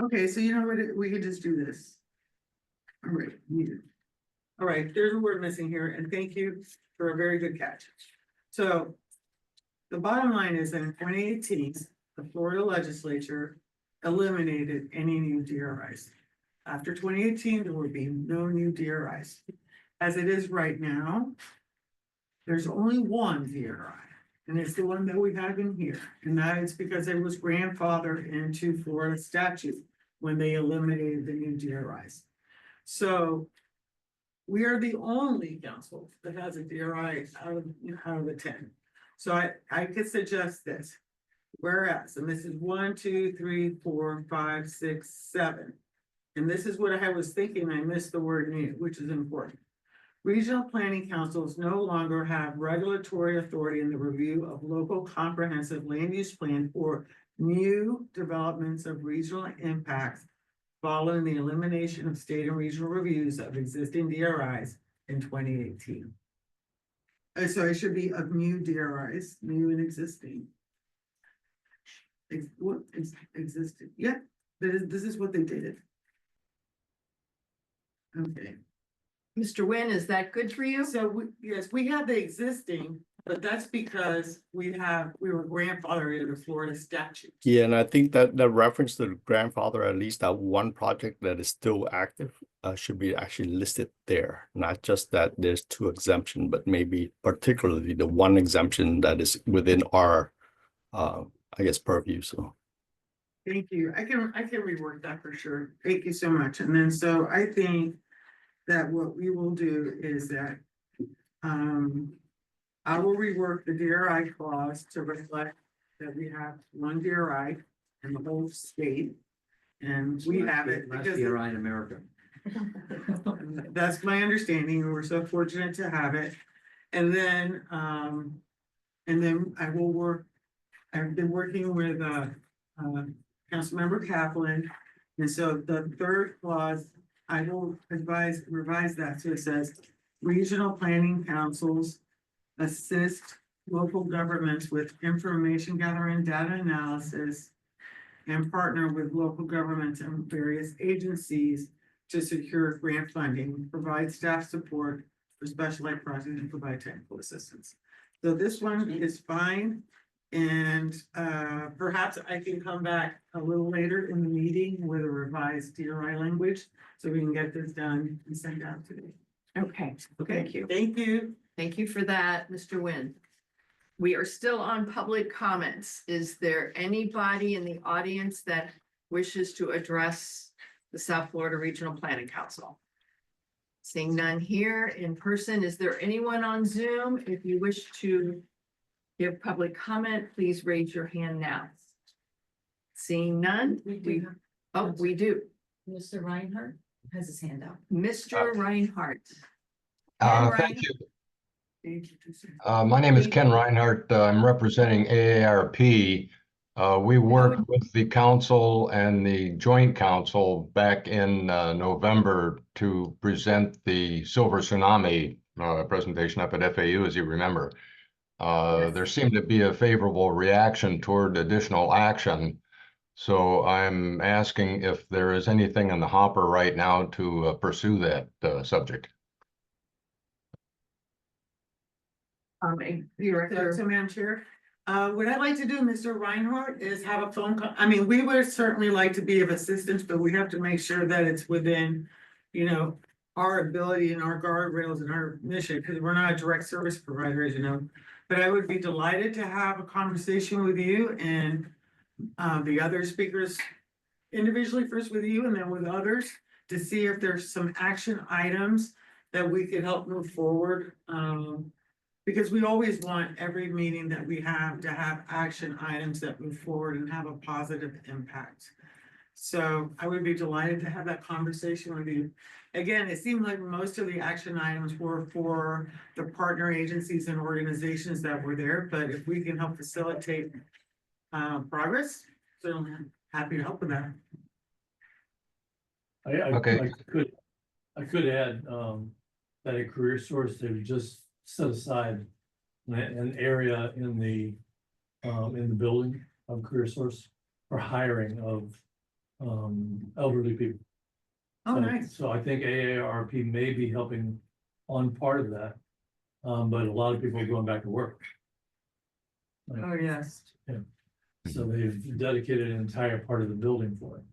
Okay, so you know what, we could just do this. All right, needed. All right, there's a word missing here, and thank you for a very good catch. So the bottom line is that in 2018, the Florida Legislature eliminated any new DRIs. After 2018, there will be no new DRIs. As it is right now, there's only one DRI, and it's the one that we have in here. And that is because it was grandfathered into Florida statute when they eliminated the new DRIs. So we are the only council that has a DRI out of the 10. So I could suggest this. Whereas, and this is 1, 2, 3, 4, 5, 6, 7. And this is what I was thinking, I missed the word new, which is important. Regional planning councils no longer have regulatory authority in the review of local comprehensive land use plan or new developments of regional impacts following the elimination of state and regional reviews of existing DRIs in 2018. So it should be of new DRIs, new and existing. Existing, yeah, this is what they did. Okay. Mr. Nguyen, is that good for you? So yes, we have the existing, but that's because we were grandfathered into Florida statute. Yeah, and I think that the reference to the grandfather, at least that one project that is still active, should be actually listed there. Not just that there's 2 exemptions, but maybe particularly the one exemption that is within our, I guess, purview. So. Thank you. I can rework that for sure. Thank you so much. And then, so I think that what we will do is that, I will rework the DRI clause to reflect that we have one DRI in the whole state. And we have it Last because DRI in America. that's my understanding. We're so fortunate to have it. And then I will work, I've been working with, Councilmember Kaplan. And so the third clause, I will revise that. So it says, regional planning councils assist local governments with information gathering, data analysis, and partner with local governments and various agencies to secure grant funding, provide staff support for special ed projects, and provide technical assistance. So this one is fine. And perhaps I can come back a little later in the meeting with a revised DRI language so we can get this done and sent out today. Okay, thank you. Thank you. Thank you for that, Mr. Nguyen. We are still on public comments. Is there anybody in the audience that wishes to address the South Florida Regional Planning Council? Seeing none here in person, is there anyone on Zoom? If you wish to give public comment, please raise your hand now. Seeing none, we do. Mr. Reinhardt has his hand up. Mr. Reinhardt. Thank you. My name is Ken Reinhardt. I'm representing AARP. We worked with the council and the joint council back in November to present the Silver Tsunami presentation up at FAU, as you remember. There seemed to be a favorable reaction toward additional action. So I'm asking if there is anything in the hopper right now to pursue that subject. So, Madam Chair, what I'd like to do, Mr. Reinhardt, is have a phone call. I mean, we would certainly like to be of assistance, but we have to make sure that it's within, you know, our ability and our guardrails and our mission, because we're not a direct service provider, as you know. But I would be delighted to have a conversation with you and the other speakers individually, first with you and then with others, to see if there's some action items that we could help move forward. Because we always want every meeting that we have to have action items that move forward and have a positive impact. So I would be delighted to have that conversation with you. Again, it seemed like most of the action items were for the partner agencies and organizations that were there, but if we can help facilitate progress, so I'm happy to help with that. I could add that a career source to just set aside an area in the building of career source for hiring of elderly people. Oh, So- nice. So I think AARP may be helping on part of that. But a lot of people are going back to work. Oh, yes. So they've dedicated an entire part of the building for it,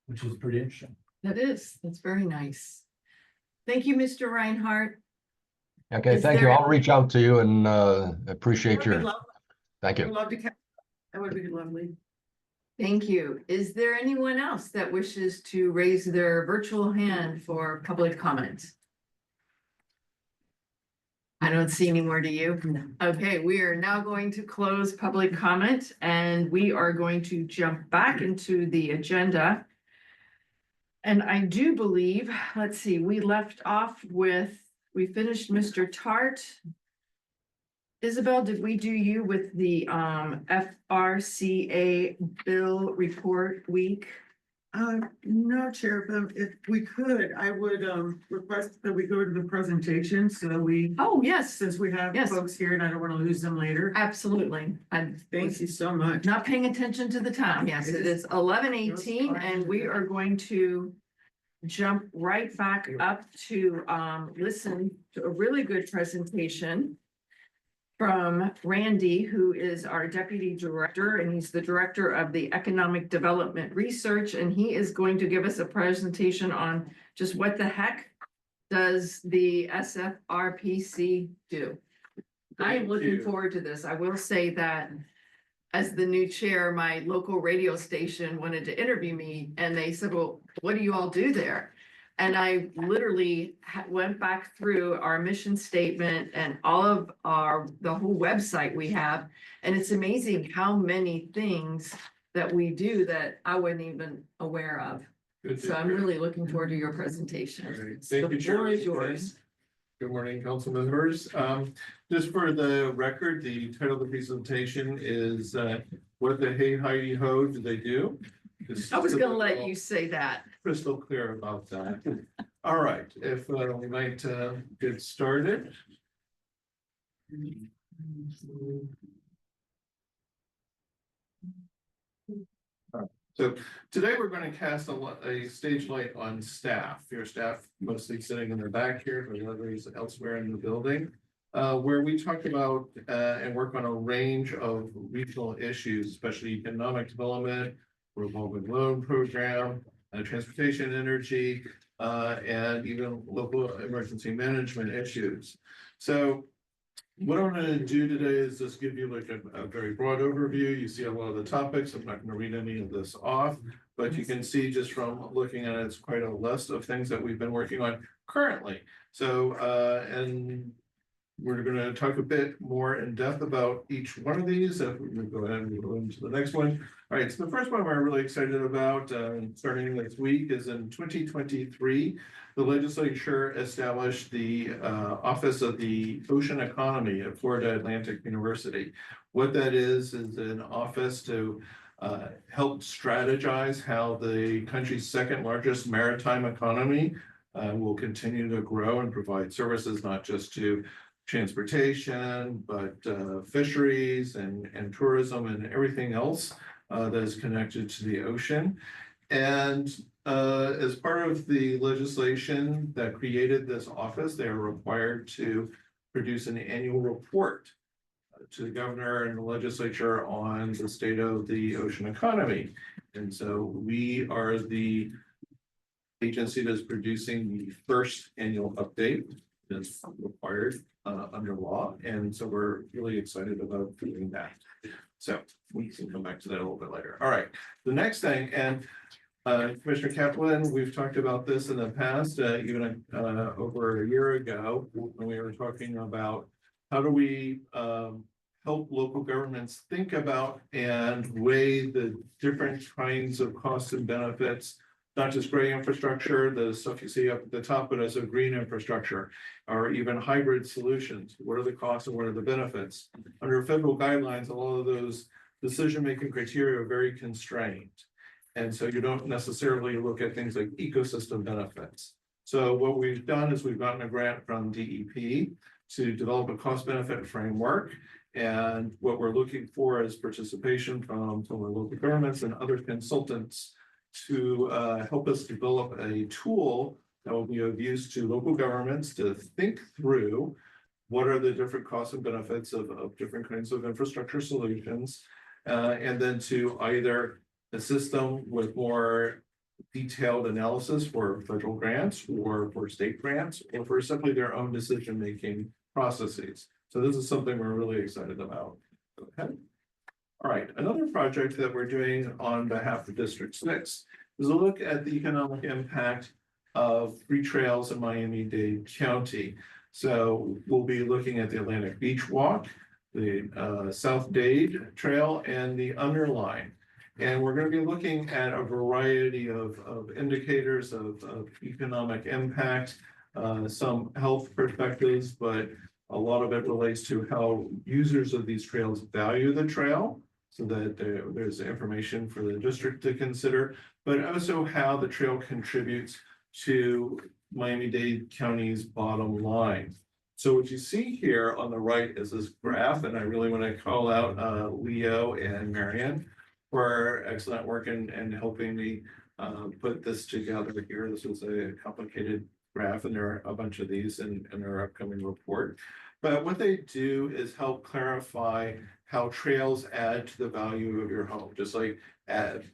which is pretty interesting. That's very nice. Thank you, Mr. Reinhardt. Okay, Is thank you. there- I'll reach out to you and appreciate That would be your, lovely. thank I'd you. love to that would be lovely. Thank you. Is there anyone else that wishes to raise their virtual hand for public comment? I don't see any more, do you? Okay, we are now going to close public comment and we are going to jump back into the agenda. And I do believe, let's see, we left off with, we finished Mr. Tart. Isabel, did we do you with the FRCA bill report week? No, Chair, but if we could, I would request that we go to the presentation, so we, Oh, yes, since we have Yes. folks here and I don't want to lose them later. absolutely. I Thank you so much. not paying attention to the time. Yes, it is 11:18 and we are going to jump right back up to listen to a really good presentation from Randy, who is our deputy director, and he's the director of the Economic Development Research, and he is going to give us a presentation on just what the heck does the SFRPC do. I am looking forward to this. I will say that as the new chair, my local radio station wanted to interview me and they said, well, what do you all do there? And I literally went back through our mission statement and all of the whole website we have. And it's amazing how many things that we do that I wasn't even aware of. So I'm really looking forward to your presentation. Thank you, The floor is Chair. yours. Good morning, council members. Just for the record, the title of the presentation is what the hey hi ho do they do? I was gonna let you say that. Crystal clear about that. All right, if we might get started. So today we're going to cast a stage light on staff. Your staff mostly sitting in the back here, but others elsewhere in the building. Where we talk about and work on a range of regional issues, especially economic development, revolving loan program, transportation, energy, and even local emergency management issues. So what I'm going to do today is just give you like a very broad overview. You see a lot of the topics. I'm not going to read any of this off, but you can see just from looking at it, it's quite a list of things that we've been working on currently. So, and we're going to talk a bit more in depth about each one of these. If we go ahead and go into the next one. All right, so the first one we're really excited about starting this week is in 2023, the legislature established the Office of the Ocean Economy at Florida Atlantic University. What that is an office to help strategize how the country's second largest maritime economy will continue to grow and provide services not just to transportation, but fisheries and tourism and everything else that is connected to the ocean. And as part of the legislation that created this office, they are required to produce an annual report to the governor and the legislature on the state of the ocean economy. And so we are the agency that's producing the first annual update that's required under law. And so we're really excited about doing that. So we can come back to that a little bit later. All right, the next thing, and Commissioner Kaplan, we've talked about this in the past, even over a year ago, when we were talking about how do we help local governments think about and weigh the different kinds of costs and benefits, not just gray infrastructure, the stuff you see up at the top, but also green infrastructure, or even hybrid solutions. What are the costs and what are the benefits? Under federal guidelines, a lot of those decision-making criteria are very constrained. And so you don't necessarily look at things like ecosystem benefits. So what we've done is we've gotten a grant from DEP to develop a cost benefit framework. And what we're looking for is participation from some of the local governments and other consultants to help us develop a tool that will be of use to local governments to think through what are the different costs and benefits of different kinds of infrastructure solutions, and then to either assist them with more detailed analysis for federal grants or for state grants or for simply their own decision-making processes. So this is something we're really excited about. Okay. All right, another project that we're doing on behalf of District 6 is a look at the economic impact of 3 trails in Miami-Dade County. So we'll be looking at the Atlantic Beach Walk, the South Dade Trail, and the Underline. And we're going to be looking at a variety of indicators of economic impact, some health perspectives, but a lot of it relates to how users of these trails value the trail, so that there's information for the district to consider, but also how the trail contributes to Miami-Dade County's bottom line. So what you see here on the right is this graph, and I really want to call out Leo and Marianne for excellent work in helping me put this together here. This was a complicated graph, and there are a bunch of these in our upcoming report. But what they do is help clarify how trails add to the value of your home, just like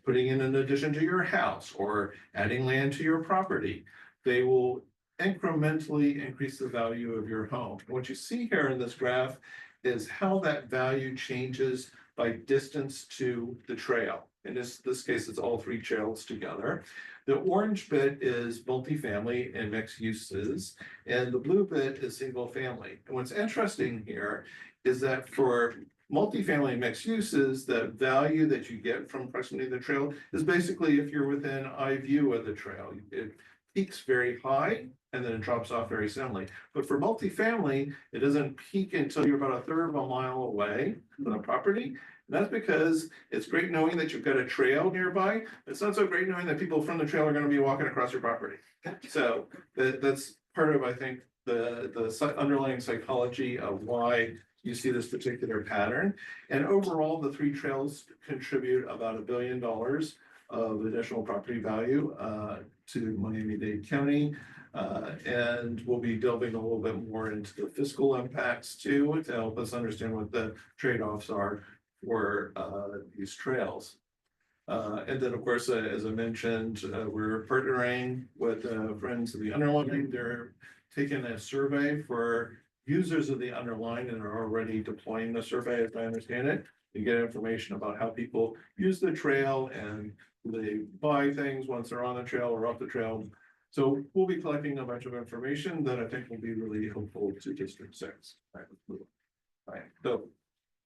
putting in an addition to your house or adding land to your property. They will incrementally increase the value of your home. What you see here in this graph is how that value changes by distance to the trail. In this case, it's all 3 trails together. The orange bit is multifamily and mixed uses, and the blue bit is single family. And what's interesting here is that for multifamily and mixed uses, the value that you get from proximity to the trail is basically if you're within eye view of the trail. It peaks very high and then it drops off very suddenly. But for multifamily, it doesn't peak until you're about 1/3 of a mile away from the property. And that's because it's great knowing that you've got a trail nearby. It's not so great knowing that people from the trail are going to be walking across your property. So that's part of, I think, the underlying psychology of why you see this particular pattern. And overall, the 3 trails contribute about $1 billion of additional property value to Miami-Dade County. And we'll be delving a little bit more into the fiscal impacts too, to help us understand what the trade-offs are for these trails. And then, of course, as I mentioned, we're partnering with friends of the Underline. They're taking a survey for users of the Underline and are already deploying the survey, as I understand it. You get information about how people use the trail and they buy things once they're on the trail or off the trail. So we'll be collecting a bunch of information that I think will be really helpful to District 6. All right. So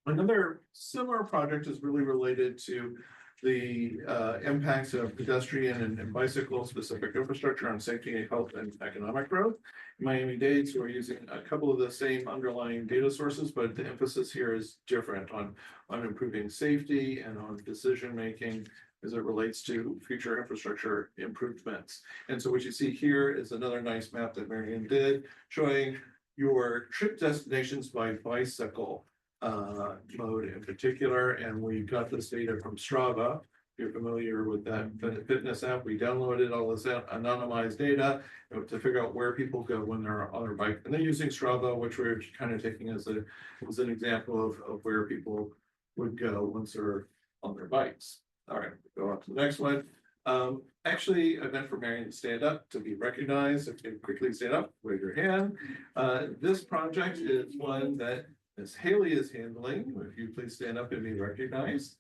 another similar project is really related to the impacts of pedestrian and bicycle specific infrastructure on safety and health and economic growth. Miami-Dade, so we're using a couple of the same underlying data sources, but the emphasis here is different on improving safety and on decision making as it relates to future infrastructure improvements. And so what you see here is another nice map that Marianne did, showing your trip destinations by bicycle mode in particular. And we got this data from Strava. If you're familiar with that fitness app, we downloaded all this anonymized data to figure out where people go when they're on their bike. And they're using Strava, which we're kind of taking as an example of where people would go once they're on their bikes. All right, go on to the next one. Actually, I meant for Marianne to stand up to be recognized. If you quickly stand up, wave your hand. This project is one that Ms. Haley is handling. If you please stand up and be recognized.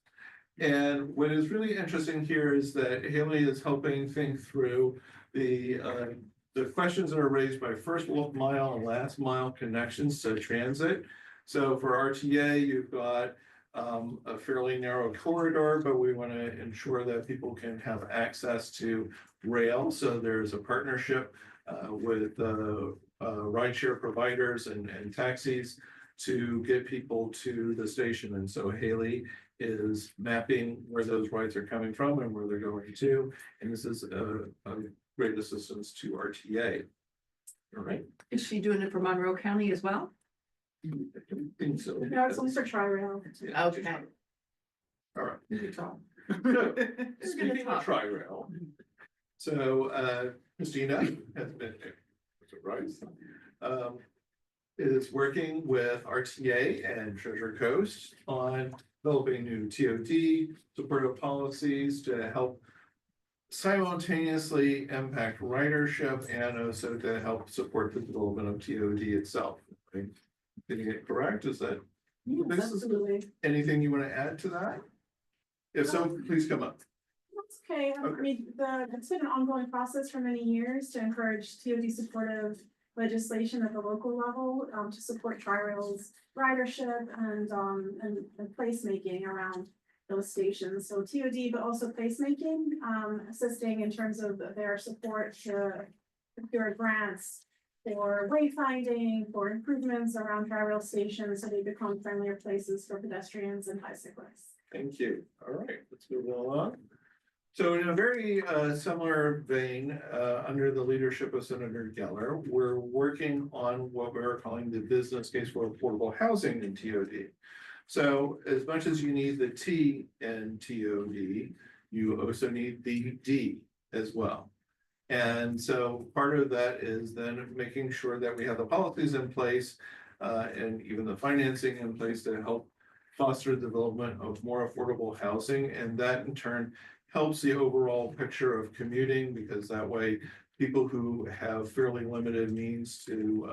And what is really interesting here is that Haley is helping think through the questions that are raised by first mile and last mile connections to transit. So for RTA, you've got a fairly narrow corridor, but we want to ensure that people can have access to rail. So there's a partnership with rideshare providers and taxis to get people to the station. And so Haley is mapping where those rides are coming from and where they're going to. And this is a great assistance to RTA. All right. Is she doing it for Monroe County as well? I think so. No, it's only for Tri-Rail. Okay. All right. So, speaking of Tri-Rail. So, Christina has been, surprise, is working with RTA and Treasure Coast on developing new TOD supportive policies to help simultaneously impact ridership and also to help support the development of TOD itself. Am I getting it correct? Is that? Yes, absolutely. Anything you want to add to that? If so, please come up. That's okay. I mean, it's been an ongoing process for many years to encourage TOD supportive legislation at the local level, to support Tri-Rail's ridership and placemaking around those stations. So TOD, but also placemaking, assisting in terms of their support to procure grants for wayfinding, for improvements around Tri-Rail stations, so they become friendlier places for pedestrians and bicyclists. Thank you. All right, let's move along. So in a very similar vein, under the leadership of Senator Geller, we're working on what we're calling the business case for affordable housing in TOD. So as much as you need the T in TOD, you also need the D as well. And so part of that is then making sure that we have the policies in place and even the financing in place to help foster the development of more affordable housing. And that in turn helps the overall picture of commuting, because that way people who have fairly limited means to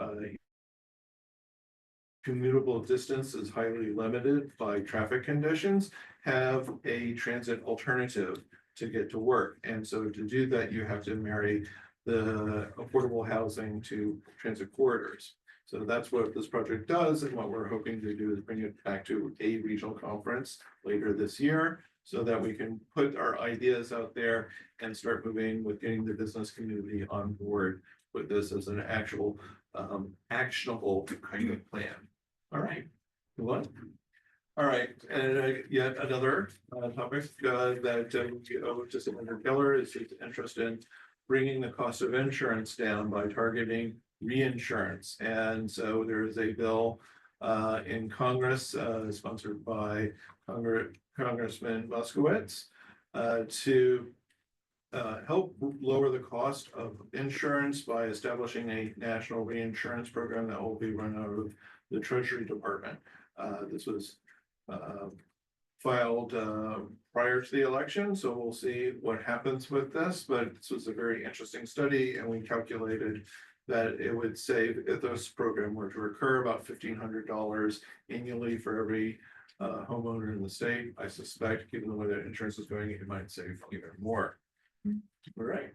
commutable distance is highly limited by traffic conditions, have a transit alternative to get to work. And so to do that, you have to marry the affordable housing to transit corridors. So that's what this project does, and what we're hoping to do is bring it back to a regional conference later this year, so that we can put our ideas out there and start moving with getting the business community on board with this as an actual actionable kind of plan. All right, move on. All right, and yet another topic that just Senator Keller is interested in bringing the cost of insurance down by targeting reinsurance. And so there is a bill in Congress sponsored by Congressman Moskowitz to help lower the cost of insurance by establishing a national reinsurance program that will be run out of the Treasury Department. This was filed prior to the election, so we'll see what happens with this, but this was a very interesting study, and we calculated that it would save, if this program were to occur, about $1,500 annually for every homeowner in the state. I suspect, given the way that insurance is going, it might save even more. All right.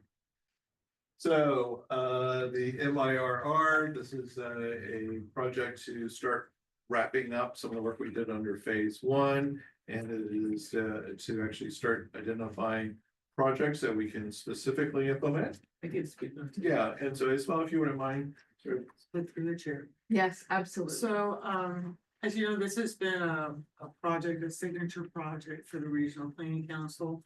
So the MIRR, this is a project to start wrapping up some of the work we did under phase 1, and it is to actually start identifying projects that we can specifically implement. I can speak up to Yeah, and so Ismail, if you wouldn't mind, sort of split through the chair. Yes, absolutely. So, as you know, this has been a project, a signature project for the Regional Planning Council.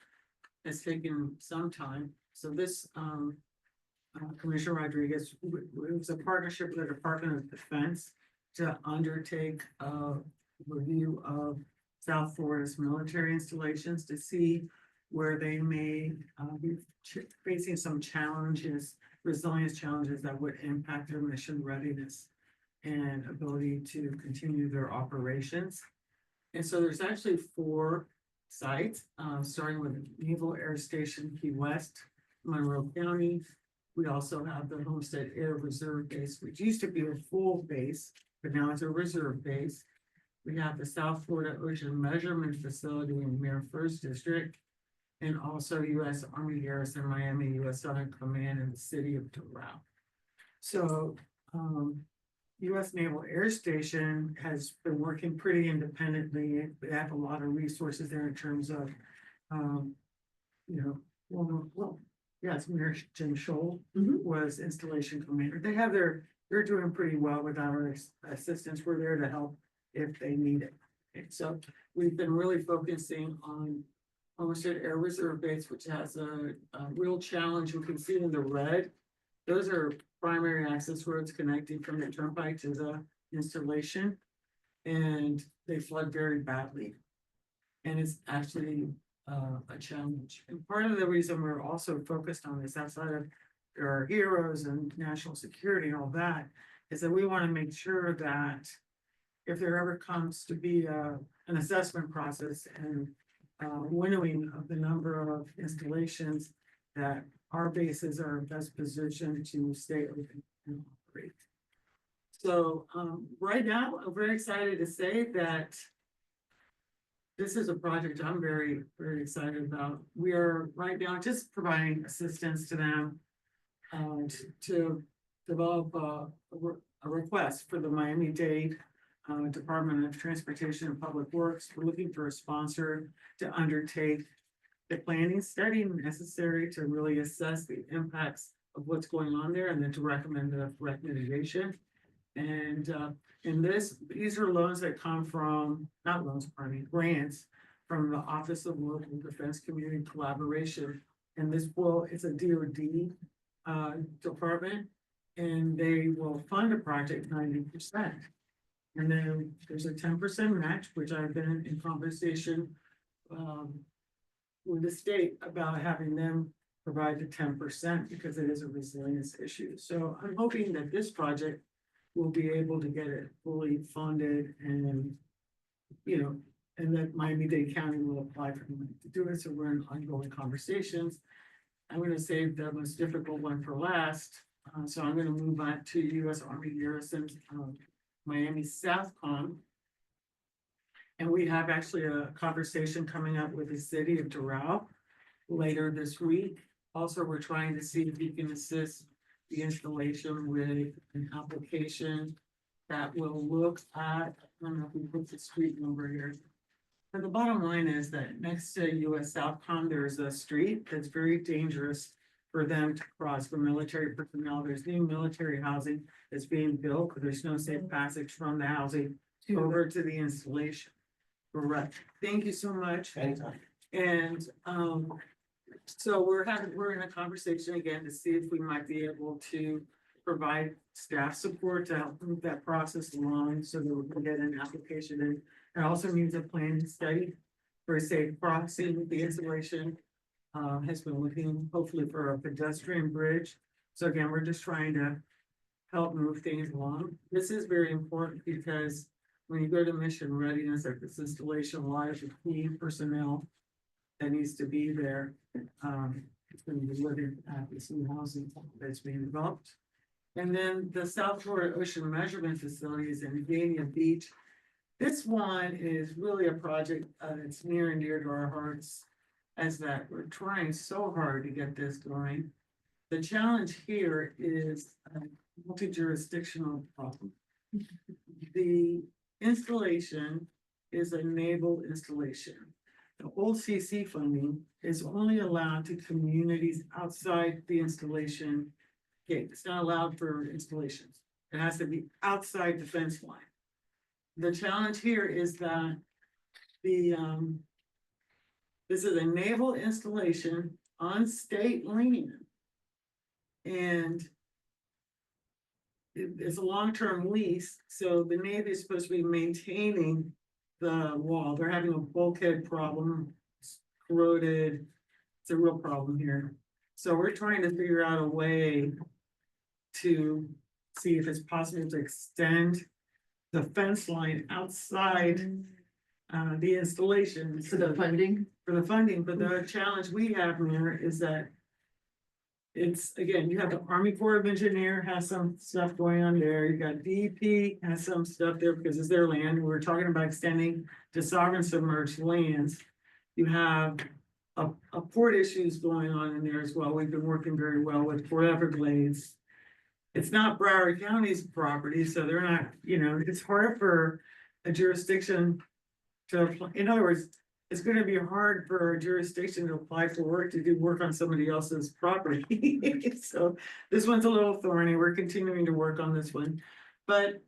It's taken some time. So this, Commissioner Rodriguez, it was a partnership with the Department of Defense to undertake a review of South Florida's military installations to see where they may be facing some challenges, resilience challenges that would impact their mission readiness and ability to continue their operations. And so there's actually 4 sites, starting with Naval Air Station Key West, Monroe County. We also have the Homestead Air Reserve Base, which used to be a full base, but now it's a reserve base. We have the South Florida Ocean Measurement Facility in Mere First District, and also U.S. Army Garrison Miami, U.S. Southern Command in the city of Doral. So U.S. Naval Air Station has been working pretty independently. They have a lot of resources there in terms of, it's Mayor Jim Scholl was installation commander. They have they're doing pretty well with our assistance. We're there to help if they need it. And so we've been really focusing on Homestead Air Reserve Base, which has a real challenge. You can see it in the red. Those are primary access roads connecting from the turnpike to the installation, and they flood very badly. And it's actually a challenge. And part of the reason we're also focused on this outside of our heroes and national security and all that, is that we want to make sure that if there ever comes to be an assessment process and winnowing of the number of installations, that our bases are in best position to stay open and operate. So right now, I'm very excited to say that this is a project I'm very, very excited about. We are right now just providing assistance to them to develop a request for the Miami-Dade Department of Transportation and Public Works. We're looking for a sponsor to undertake the planning study necessary to really assess the impacts of what's going on there and then to recommend the threat mitigation. And in these are loans that come from, not loans, pardon me, grants from the Office of Local Defense Community Collaboration. And it's a DoD department, and they will fund a project 90%. And then there's a 10% match, which I've been in conversation with the state about having them provide the 10% because it is a resilience issue. So I'm hoping that this project will be able to get it fully funded and, and that Miami-Dade County will apply for money to do it. So we're in ongoing conversations. I'm going to save the most difficult one for last. So I'm going to move on to U.S. Army Garrison Miami Southcom. And we have actually a conversation coming up with the city of Doral later this week. Also, we're trying to see if we can assist the installation with an application that will look at, I don't know if we put the street number here. But the bottom line is that next to US Southcom, there's a street that's very dangerous for them to cross for military personnel. There's new military housing that's being built, but there's no safe passage from the housing over to the installation. Correct. Thank you so much. Anytime. And so we're in a conversation again to see if we might be able to provide staff support to help move that process along so that we can get an application in. It also needs a planning study for a safe crossing. The installation has been looking hopefully for a pedestrian bridge. So again, we're just trying to help move things along. This is very important because when you go to mission readiness at this installation, a lot of the key personnel that needs to be there. It's going to be living at this new housing that's being developed. And then the South Florida Ocean Measurement Facilities in Dania Beach. This one is really a project that's near and dear to our hearts, as that we're trying so hard to get this going. The challenge here is a multi-jurisdictional problem. The installation is a naval installation. The old CC funding is only allowed to communities outside the installation gate. It's not allowed for installations. It has to be outside the fence line. The challenge here is that this is a naval installation on state land. And it's a long-term lease, so the Navy is supposed to be maintaining the wall. They're having a bulkhead problem, it's corroded. It's a real problem here. So we're trying to figure out a way to see if it's possible to extend the fence line outside the installation. For the funding? For the funding, but the challenge we have here is that it's, again, you have the Army Corps of Engineer has some stuff going on there. You got DEP has some stuff there because it's their land. We're talking about extending to sovereign submerged lands. You have a port issues going on in there as well. We've been working very well with Port Everglades. It's not Broward County's property, so they're not, it's hard for a jurisdiction to, in other words, it's going to be hard for a jurisdiction to apply for work to do work on somebody else's property. So this one's a little thorny. We're continuing to work on this one. But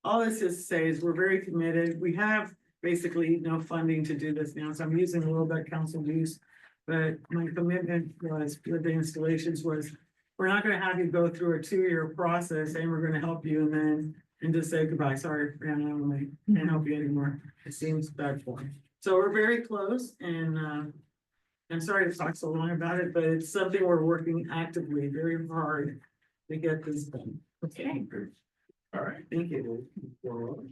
all this is to say is we're very committed. We have basically no funding to do this now. So I'm using a little bit of council use. But my commitment was with the installations was we're not going to have you go through a 2-year process and we're going to help you and just say goodbye. Sorry, can't help you anymore. It seems bad for me. So we're very close and I'm sorry to talk so long about it, but it's something we're working actively, very hard to get this done. Okay, All right. thank you. All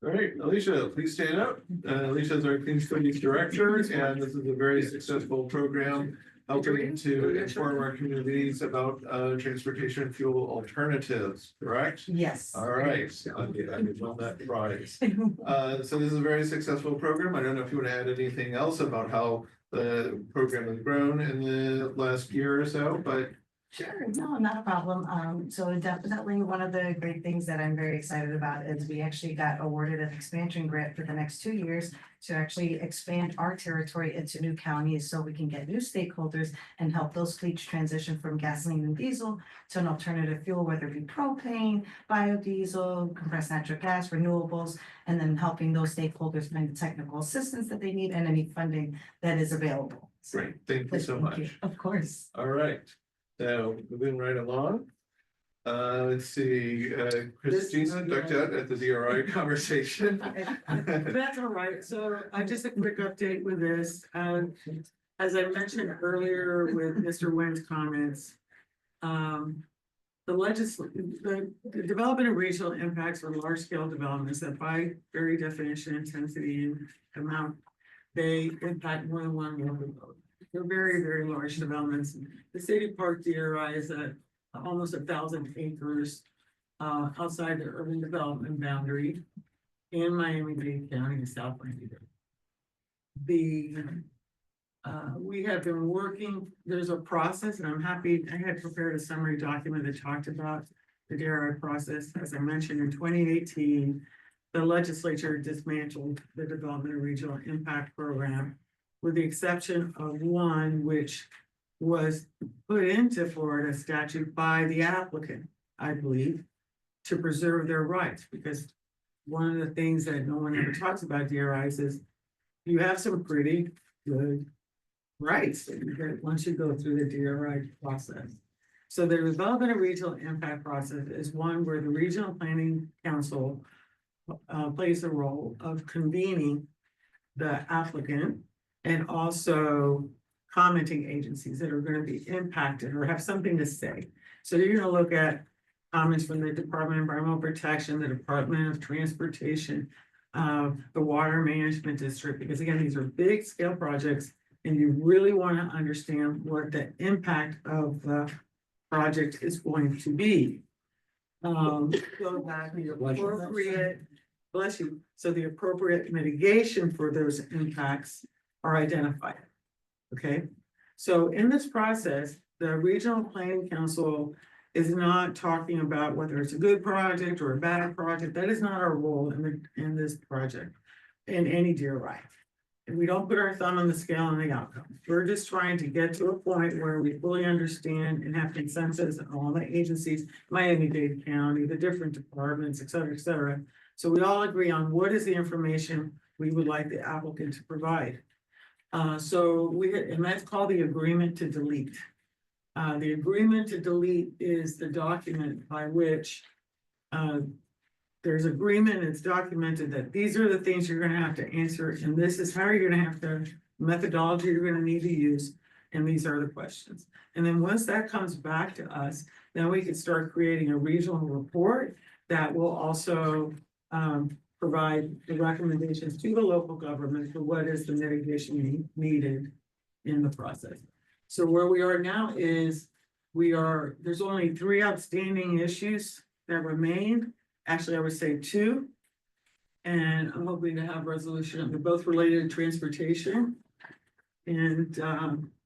right, Alicia, please stand up. Alicia is our Clean Cities Director, and this is a very successful program helping to inform our communities about transportation fuel alternatives, correct? Yes. All right, I'll get on that prize. So this is a very successful program. I don't know if you want to add anything else about how the program has grown in the last year or so, but Sure, no, not a problem. So definitely one of the great things that I'm very excited about is we actually got awarded an expansion grant for the next 2 years to actually expand our territory into new counties so we can get new stakeholders and help those fleets transition from gasoline and diesel to an alternative fuel, whether it be propane, biodiesel, compressed natural gas, renewables, and then helping those stakeholders find the technical assistance that they need and any funding that is available. So, great, thank you so thank you. much. Of course. All right, so moving right along. Let's see, Christina ducked out at the DRI conversation. That's all right. So just a quick update with this. As I mentioned earlier with Mr. Nguyen's comments, the development of regional impacts for large scale developments that by very definition, intensity and amount, they impact more than one neighborhood. They're very, very large developments. The City Park DRI is at almost 1,000 acres outside the urban development boundary in Miami-Dade County in South Miami-Dade. We have been working, there's a process, and I'm happy, I had prepared a summary document that talked about the DRI process. As I mentioned, in 2018, the legislature dismantled the Development and Regional Impact Program, with the exception of one which was put into Florida statute by the applicant, I believe, to preserve their rights, because one of the things that no one ever talks about DRIs is you have some pretty good rights that you get once you go through the DRI process. So the Development and Regional Impact process is one where the Regional Planning Council plays the role of convening the applicant and also commenting agencies that are going to be impacted or have something to say. So you're going to look at comments from the Department of Environmental Protection, the Department of Transportation, the Water Management District, because again, these are big scale projects and you really want to understand what the impact of the project is going to be. So that the appropriate, bless you, so the appropriate mitigation for those impacts are identified. Okay, so in this process, the Regional Planning Council is not talking about whether it's a good project or a bad project. That is not our role in this project, in any DRI. And we don't put our thumb on the scale on the outcome. We're just trying to get to a point where we fully understand and have consensus on all the agencies, Miami-Dade County, the different departments, et cetera, et cetera. So we all agree on what is the information we would like the applicant to provide. And that's called the agreement to delete. The agreement to delete is the document by which there's agreement, it's documented that these are the things you're gonna have to answer, and this is how you're gonna have to, methodology you're gonna need to use, and these are the questions. And then once that comes back to us, then we can start creating a regional report that will also provide the recommendations to the local government for what is the mitigation needed in the process. So where we are now is there's only 3 outstanding issues that remain. Actually, I would say 2. And I'm hoping to have resolution. They're both related to transportation. And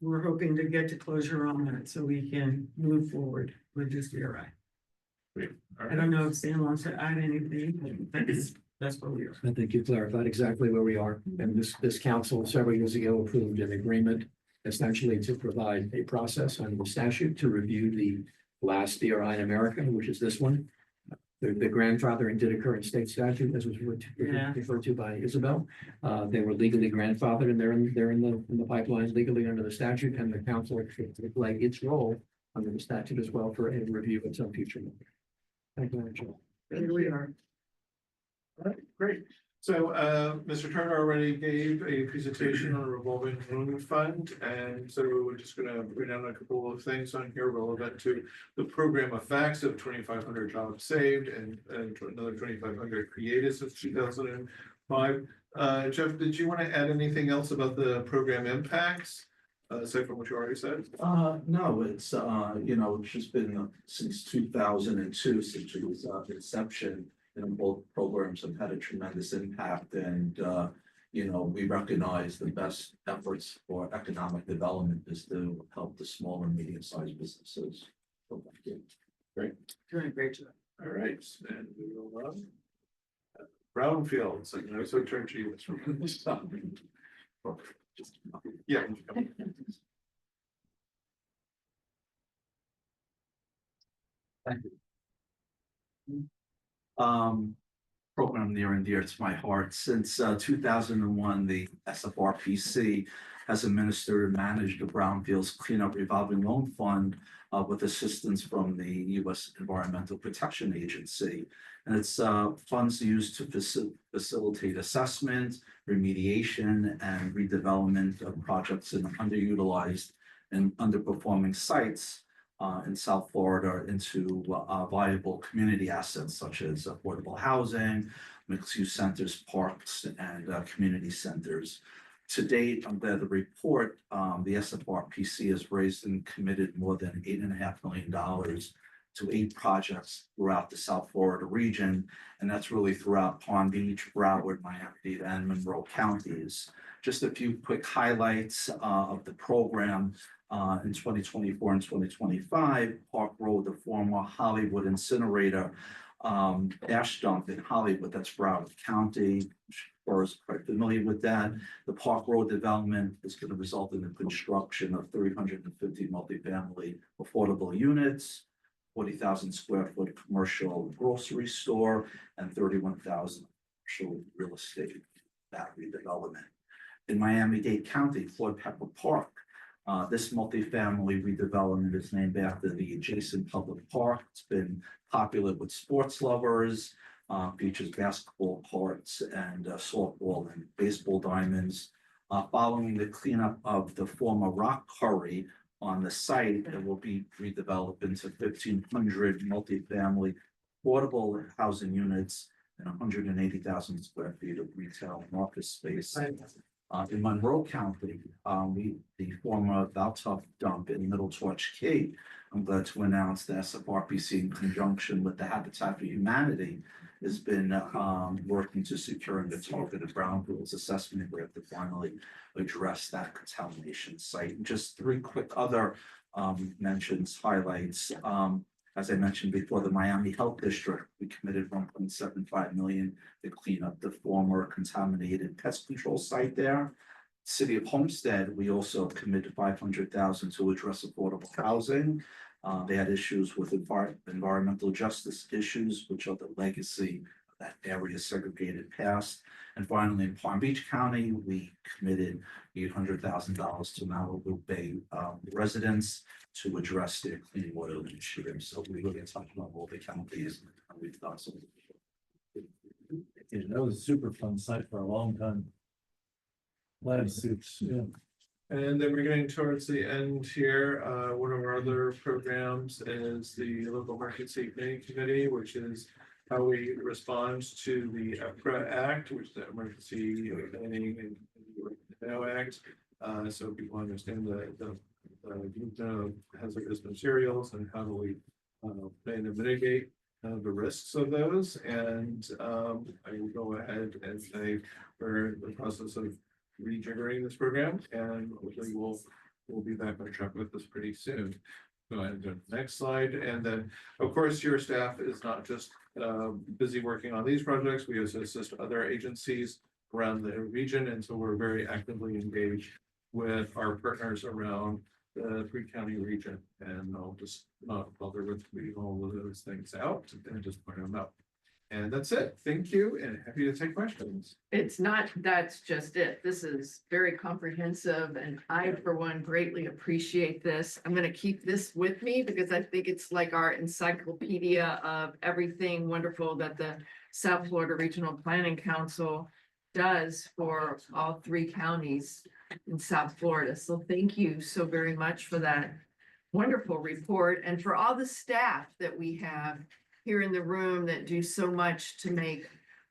we're hoping to get to closure on that so we can move forward with this DRI. I don't know if Sam wants to add anything, but that's where we are. I think you clarified exactly where we are. And this council several years ago approved an agreement essentially to provide a process under the statute to review the last DRI in America, which is this one. The grandfathering did occur in state statute, as was referred to by Isabel. They were legally grandfathered and they're in the pipeline legally under the statute, and the council will play its role under the statute as well for a review at some future. Thank you, Madam Chair. Here we are. All right, great. So, Mr. Turner already gave a presentation on a revolving loan fund, and so we're just gonna bring down a couple of things on here relevant to the program effects of 2,500 jobs saved and another 2,500 created since 2005. Jeff, did you want to add anything else about the program impacts? Aside from what you already said? No, it's, it's just been since 2002, since it was inception. Both programs have had a tremendous impact and, we recognize the best efforts for economic development is to help the small and medium-sized businesses. So, thank you. Great. Doing a great job. All right, and we will, brownfields, like, so turn to you. Yeah. Thank you. Program near and dear to my heart. Since 2001, the SFRPC has administered and managed the Brownfields Cleanup Revolving Loan Fund with assistance from the U.S. Environmental Protection Agency. And it's funds used to facilitate assessment, remediation, and redevelopment of projects in underutilized and underperforming sites in South Florida into viable community assets such as affordable housing, mixed-use centers, parks, and community centers. To date, under the report, the SFRPC has raised and committed more than $8.5 million to 8 projects throughout the South Florida region, and that's really throughout Palm Beach, Broward, Miami-Dade, and Monroe counties. Just a few quick highlights of the program. In 2024 and 2025, Park Road, the former Hollywood incinerator ash dump in Hollywood, that's Broward County. Or is quite familiar with that. The Park Road development is going to result in the construction of 350 multifamily affordable units, 40,000 square foot commercial grocery store, and 31,000 commercial real estate battery development. In Miami-Dade County, Floyd Pepper Park, this multifamily redevelopment is named after the adjacent public park. It's been popular with sports lovers, features basketball courts and softball and baseball diamonds. Following the cleanup of the former rock quarry on the site, it will be redeveloped into 1,500 multifamily affordable housing units and 180,000 square feet of retail and office space. In Monroe County, the former Valtuff dump in Middle Torch Cape, I'm glad to announce the SFRPC in conjunction with the Habitat for Humanity has been working to securing the targeted brownfields assessment grant to finally address that contamination site. And just 3 quick other mentions, highlights. As I mentioned before, the Miami Health District, we committed $1.75 million to clean up the former contaminated pest control site there. City of Homestead, we also committed $500,000 to address affordable housing. They had issues with environmental justice issues, which are the legacy of that area segregated past. And finally, in Palm Beach County, we committed $800,000 to Malibu Bay residents to address their clean water initiative. So we really talked about all the counties and we've done some. That was a super fun site for a long time. Lab suits, yeah. And then we're getting towards the end here. One of our other programs is the Local Emergency Planning Committee, which is how we respond to the EPRA Act, which is the Emergency Planning and Now Act. So people understand the hazardous materials and how do we plan to mitigate the risks of those. And I will go ahead and say we're in the process of rejiggering this program, and hopefully we'll be back on track with this pretty soon. Go ahead and go to the next slide. And then, of course, your staff is not just busy working on these projects. We also assist other agencies around the region, and so we're very actively engaged with our partners around the Tri-County region. And I'll just not bother with reading all of those things out and just point them out. And that's it. Thank you, and happy to take questions. It's not, that's just it. This is very comprehensive, and I, for one, greatly appreciate this. I'm gonna keep this with me because I think it's like our encyclopedia of everything wonderful that the South Florida Regional Planning Council does for all 3 counties in South Florida. So thank you so very much for that wonderful report and for all the staff that we have here in the room that do so much to make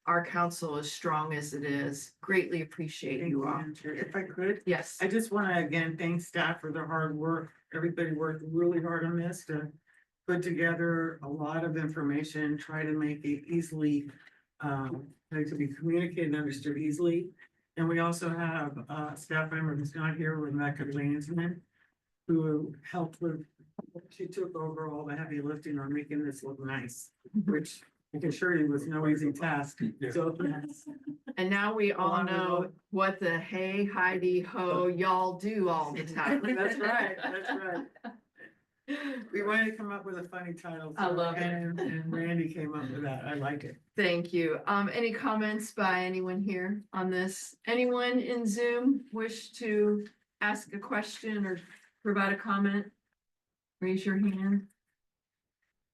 our council as strong as it is. Greatly appreciate Thank you you, all. Madam Chair. If I could, Yes. I just want to again thank staff for their hard work. Everybody worked really hard on this to put together a lot of information, try to make it easily, like to be communicated and understood easily. And we also have a staff member who's not here, Rebecca Lansman, who helped with, she took over all the heavy lifting on making this look nice, which I can assure you was no easy task. So, And now we all Along with know all- what the hey, Heidi, ho, y'all do all the time. That's right, that's right. We wanted to come up with a funny title. I love it. And Randy came up with that. I like it. Thank you. Any comments by anyone here on this? Anyone in Zoom wish to ask a question or provide a comment? Raise your hand.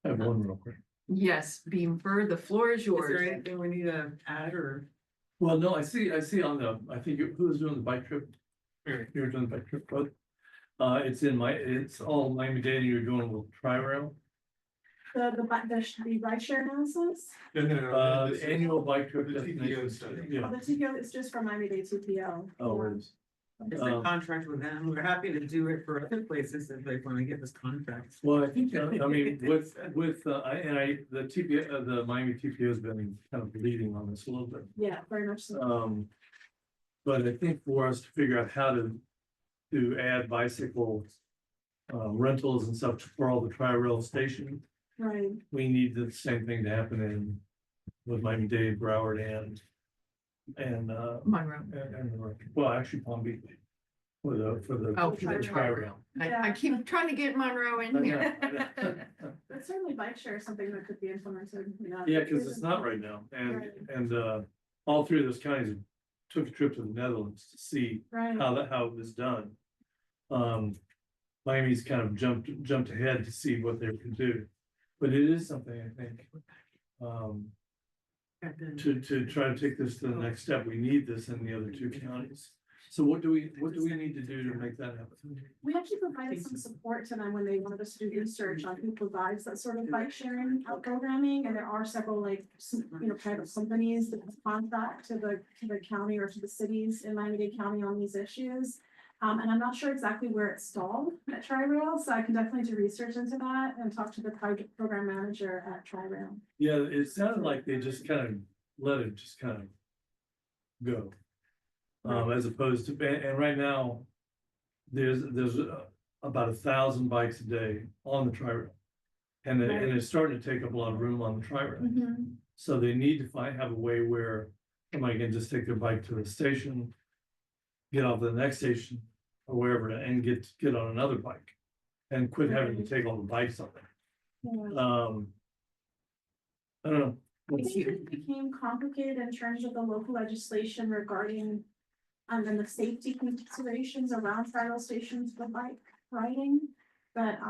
I have one real quick. Yes, Beamer, the floor is Is there yours. anything we need to add or? Well, no, I see on the, I think who was doing the bike trip? You were doing the bike trip, but it's all Miami-Dade, you're doing with Tri-Rail. The ride share analysis, The annual bike trip. The TPO destination study. Yeah. the TPO is just for Miami-Dade TPO. Oh, it is. It's a contract with them. We're happy to do it for other places if they want to give us contracts. Well, I think, I mean, the TPO, the Miami TPO has been kind of leading on this a little bit. Yeah, very much so. But I think for us to figure out how to add bicycle rentals and stuff for all the tri-rail stations, Right. we need the same thing to happen with Miami-Dade, Broward and Monroe. well, actually Palm Beach. For the Oh, for the tri-rail. I keep trying to get Monroe in here. But certainly bike share is something that could be implemented. Yeah, because it's not right now, Right. and all 3 of those counties took a trip to the Netherlands to see Right. how it was done. Miami's kind of jumped ahead to see what they can do, but it is something I think. To try to take this to the next step, we need this in the other 2 counties. So what do we need to do to make that happen? We actually provided some support to them when they wanted us to do research on who provides that sort of bike sharing programming, and there are several private companies that contract to the county or to the cities in Miami-Dade County on these issues. And I'm not sure exactly where it's stalled at Tri-Rail, so I can definitely do research into that and talk to the project program manager at Tri-Rail. Yeah, it sounded like they just kind of let it just kind of go. As opposed to, and right now, there's about 1,000 bikes a day on the tri-rail. And it's starting to take up a lot of room on the tri-rail. So they need to have a way where somebody can just take their bike to the station, get off the next station or wherever and get on another bike and quit having to take all the bikes on there. I don't know. I think it became complicated in terms of the local legislation regarding and the safety considerations around tri-rail stations for bike riding. But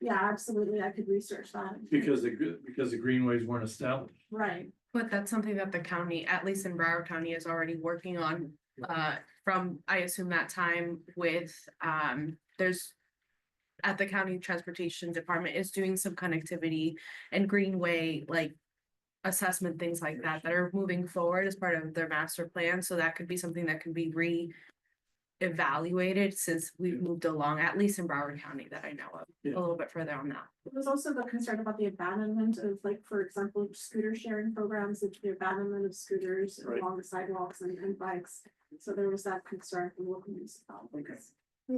yeah, absolutely, I could research that. Because the greenways weren't established. Right. But that's something that the county, at least in Broward County, is already working on, from, I assume, that time with, there's at the county transportation department is doing some connectivity and greenway, like assessment, things like that are moving forward as part of their master plan. So that could be something that can be evaluated since we've moved along, at least in Broward County that I know of, a little bit further on that. There's also the concern about the abandonment of, like, for example, scooter sharing programs, the abandonment of scooters along the sidewalks and bikes. So there was that concern from local municipalities.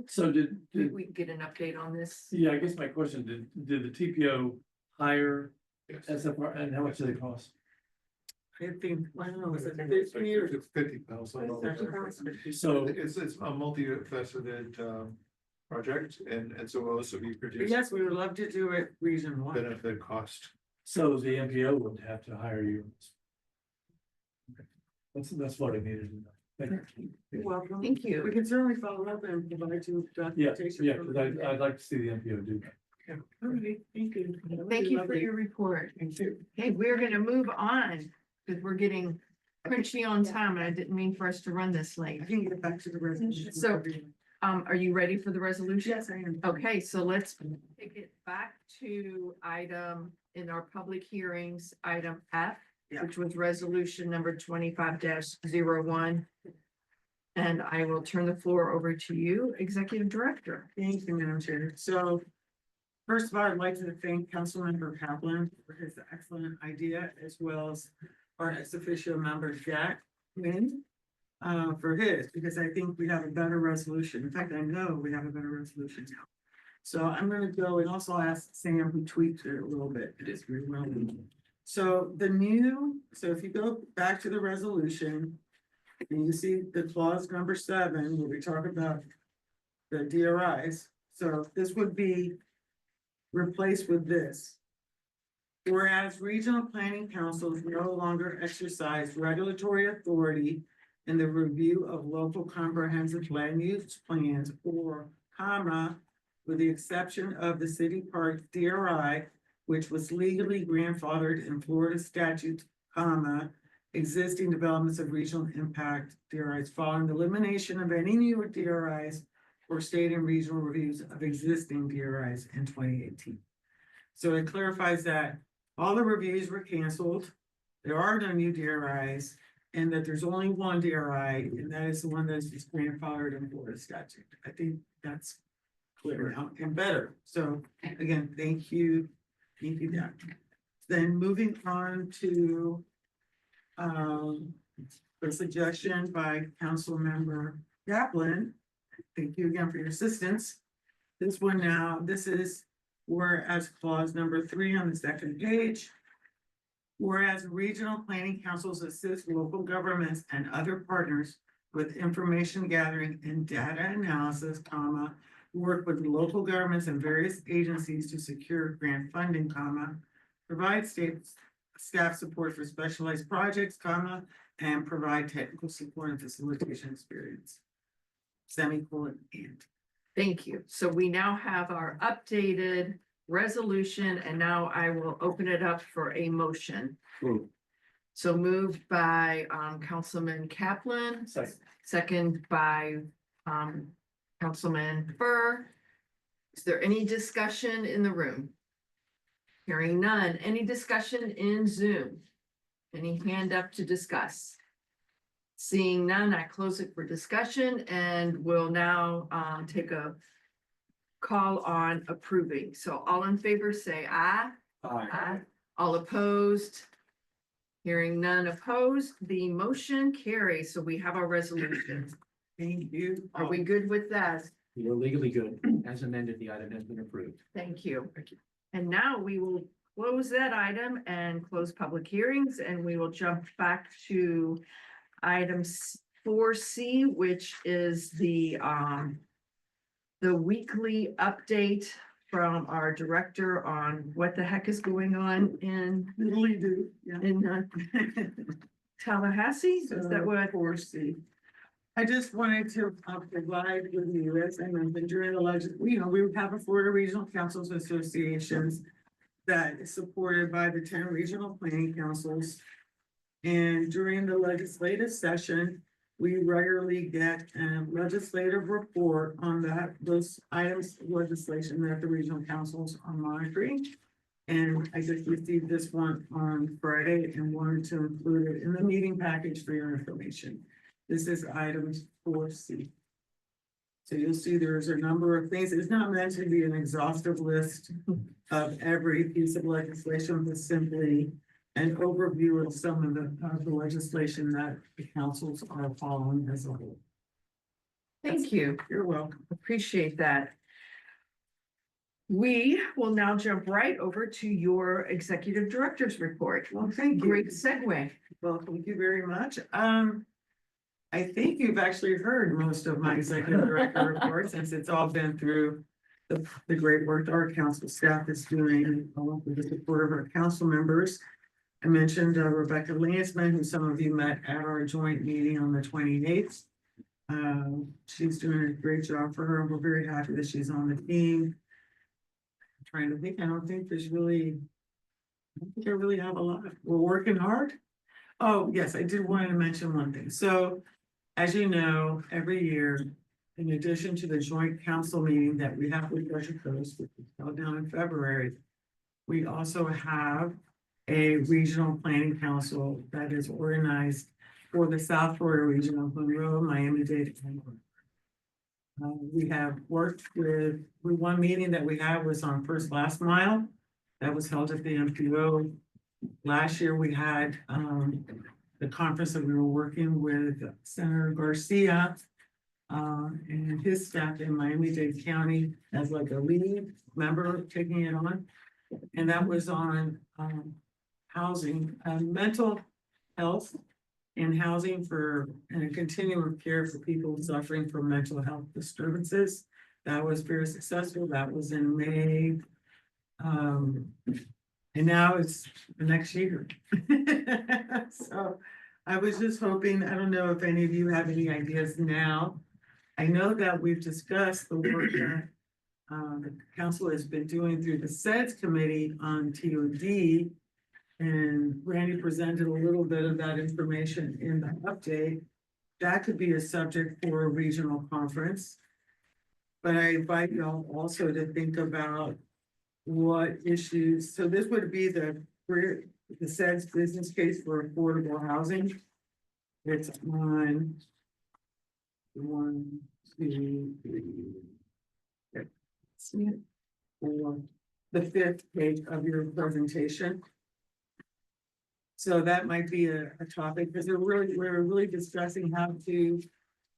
So did We get an update on this? yeah, I guess my question, did the TPO hire SFR and how much did it cost? I think, I don't know, is it 50 or? It's $50,000. So It's a multifaceted project and so will also be produced. Yes, we would love to do it region one. Benefit cost. So the MPO would have to hire you. Okay. That's what I needed to know. Thank you. You're welcome. Thank you. We can certainly follow up and provide you Yeah, documentation. yeah, because I'd like to see the MPO do that. Okay, thank you. Thank you for your report. Thank you. Okay, we're gonna move on because we're getting crunchy on time and I didn't mean for us to run this late. I can get back to the resolution. So- Are you ready for the resolution? Yes, I am. Okay, so let's take it back to item in our public hearings, item F, Yeah. which was resolution number 25-01. And I will turn the floor over to you, Executive Director. Thank you, Madam Chair. So first of all, I'd like to thank Councilmember Kaplan for his excellent idea, as well as our ex officio member Jack Wind for his, because I think we have a better resolution. In fact, I know we have a better resolution now. So I'm gonna go and also ask Sam, who tweaked it a little bit. It is very well. So so if you go back to the resolution, and you see the clause number 7, where we talk about the DRIs, so this would be replaced with this. Whereas regional planning councils no longer exercise regulatory authority in the review of local comprehensive land use plans or with the exception of the city park DRI, which was legally grandfathered in Florida statutes, existing developments of regional impact DRIs following the elimination of any new DRIs or state and regional reviews of existing DRIs in 2018. So it clarifies that all the reviews were canceled. There are no new DRIs, and that there's only one DRI, and that is the one that's grandfathered in Florida statute. I think that's clear now and better. So again, thank you. Thank you, Jack. Then moving on to the suggestion by Councilmember Kaplan. Thank you again for your assistance. This one now, this is whereas clause number 3 on the second page. Whereas regional planning councils assist local governments and other partners with information gathering and data analysis, work with local governments and various agencies to secure grant funding, provide staff support for specialized projects, and provide technical support and facilitation experience. Semicolon and. Thank you. So we now have our updated resolution, and now I will open it up for a motion. Move. So moved by Councilman Kaplan, second by Councilman Burr. Is there any discussion in the room? Hearing none. Any discussion in Zoom? Any hand up to discuss? Seeing none, I close it for discussion and will now take a call on approving. So all in favor, say aye. Aye. All opposed? Hearing none opposed, the motion carries. So we have our resolution. Thank you. Are we good with that? You're legally good. As amended, the item has been approved. Thank you. And now we will close that item and close public hearings, and we will jump back to item 4C, which is the weekly update from our director on what the heck is going on in Tallahassee. Is that what? 4C. I just wanted to provide with you, as I mentioned during the we have a Florida Regional Councils Associations that is supported by the 10 regional planning councils. And during the legislative session, we regularly get a legislative report on those items of legislation that the regional councils are monitoring. And I just received this one on Friday and wanted to include it in the meeting package for your information. This is items 4C. So you'll see there's a number of things. It's not meant to be an exhaustive list of every piece of legislation, but simply an overview of some of the legislation that the councils are following as a whole. Thank you. You're welcome. Appreciate that. We will now jump right over to your executive director's report. Well, thank you. Great segue. Well, thank you very much. I think you've actually heard most of my executive director report since it's all been through the great work our council staff is doing along with the support of our council members. I mentioned Rebecca Lansman, who some of you met at our joint meeting on the 28th. She's doing a great job for her. We're very happy that she's on the team. trying to think, I don't think there's really. I don't think I really have a lot. We're working hard. Oh, yes, I did want to mention one thing. So, as you know, every year, in addition to the joint council meeting that we have with Treasure Coast, which is held down in February, we also have a regional planning council that is organized for the South Florida region of Monroe, Miami-Dade. We have worked with one meeting that we had was on First Last Mile. That was held at the MPO. Last year, we had the conference that we were working with Senator Garcia and his staff in Miami-Dade County as like a lead member taking it on. And that was on housing, mental health and housing and a continuum of care for people suffering from mental health disturbances. That was very successful. That was in May. And now it's the next year. So I was just hoping, I don't know if any of you have any ideas now. I know that we've discussed the work that the council has been doing through the SEDS committee on TOD. And Randy presented a little bit of that information in the update. That could be a subject for a regional conference. But I invite y'all also to think about what issues, so this would be the SEDS business case for affordable housing. It's on 1, 2, 3. See it? Or the 5th page of your presentation. So that might be a topic because we're really discussing how to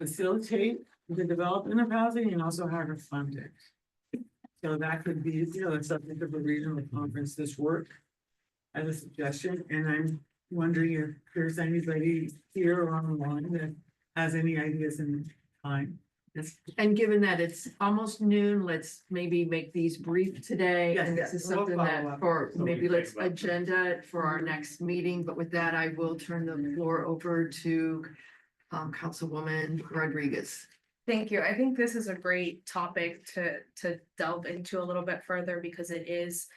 facilitate the development of housing and also how to fund it. So that could be, a subject of a regional conference this work as a suggestion. And I'm wondering if there's anybody here or online that has any ideas in time. Yes. And given that it's almost noon, let's maybe make these brief today. Yes, And yes, this is we'll something follow that up. maybe let's agenda it for our next meeting. But with that, I will turn the floor over to Councilwoman Rodriguez. Thank you. I think this is a great topic to delve into a little bit further because it is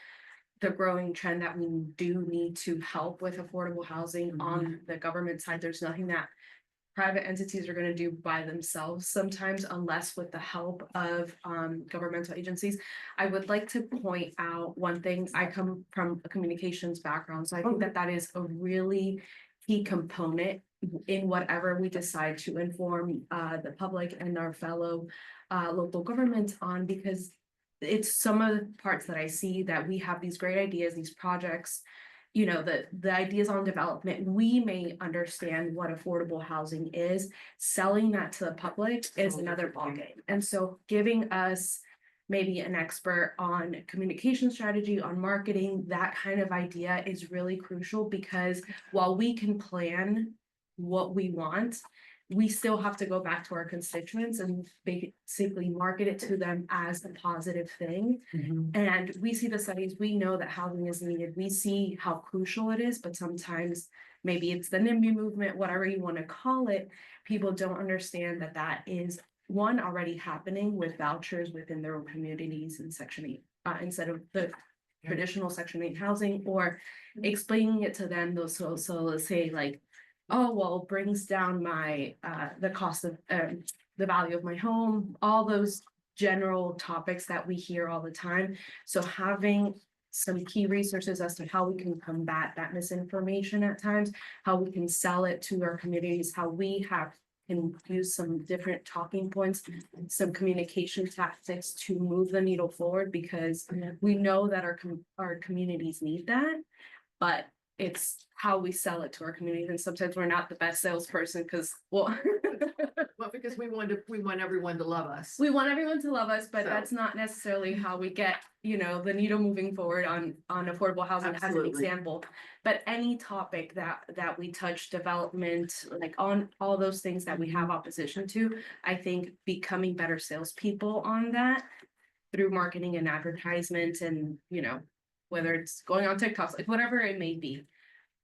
the growing trend that we do need to help with affordable housing on the government side. There's nothing that private entities are going to do by themselves sometimes unless with the help of governmental agencies. I would like to point out one thing. I come from a communications background, so I think that is a really key component in whatever we decide to inform the public and our fellow local governments on, because it's some of the parts that I see that we have these great ideas, these projects, the ideas on development. We may understand what affordable housing is. Selling that to the public is another ballgame. And so giving us maybe an expert on communication strategy, on marketing, that kind of idea is really crucial, because while we can plan what we want, we still have to go back to our constituents and basically market it to them as a positive thing. And we see the studies, we know that housing is needed. We see how crucial it is, but sometimes maybe it's the NIMBY movement, whatever you want to call it. People don't understand that is one already happening with vouchers within their own communities in Section 8, instead of the traditional Section 8 housing, or explaining it to them. So let's say like, oh, well, it brings down my, the cost of, the value of my home, all those general topics that we hear all the time. So having some key resources as to how we can combat that misinformation at times, how we can sell it to our communities, how we can use some different talking points, some communication tactics to move the needle forward, because we know that our communities need that, but it's how we sell it to our communities. And sometimes we're not the best salesperson because, Because we want everyone to love us. We want everyone to love us, but So- that's not necessarily how we get, the needle moving forward on affordable housing as an Absolutely. example. But any topic that we touch, development, like on all those things that we have opposition to, I think becoming better salespeople on that through marketing and advertisement and, whether it's going on TikToks, like whatever it may be,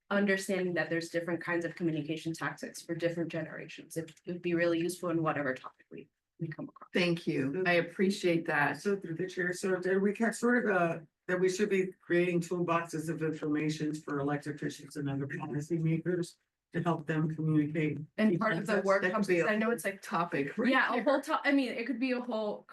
understanding that there's different kinds of communication tactics for different generations. It would be really useful in whatever topic we we come across. Thank you. I appreciate that. So through the chair, so did we catch sort of that we should be creating toolboxes of information for elected officials and other policymakers to help them communicate. And part of the That work, could be a I know it's like topic. right yeah, a there. whole I mean, it could be a whole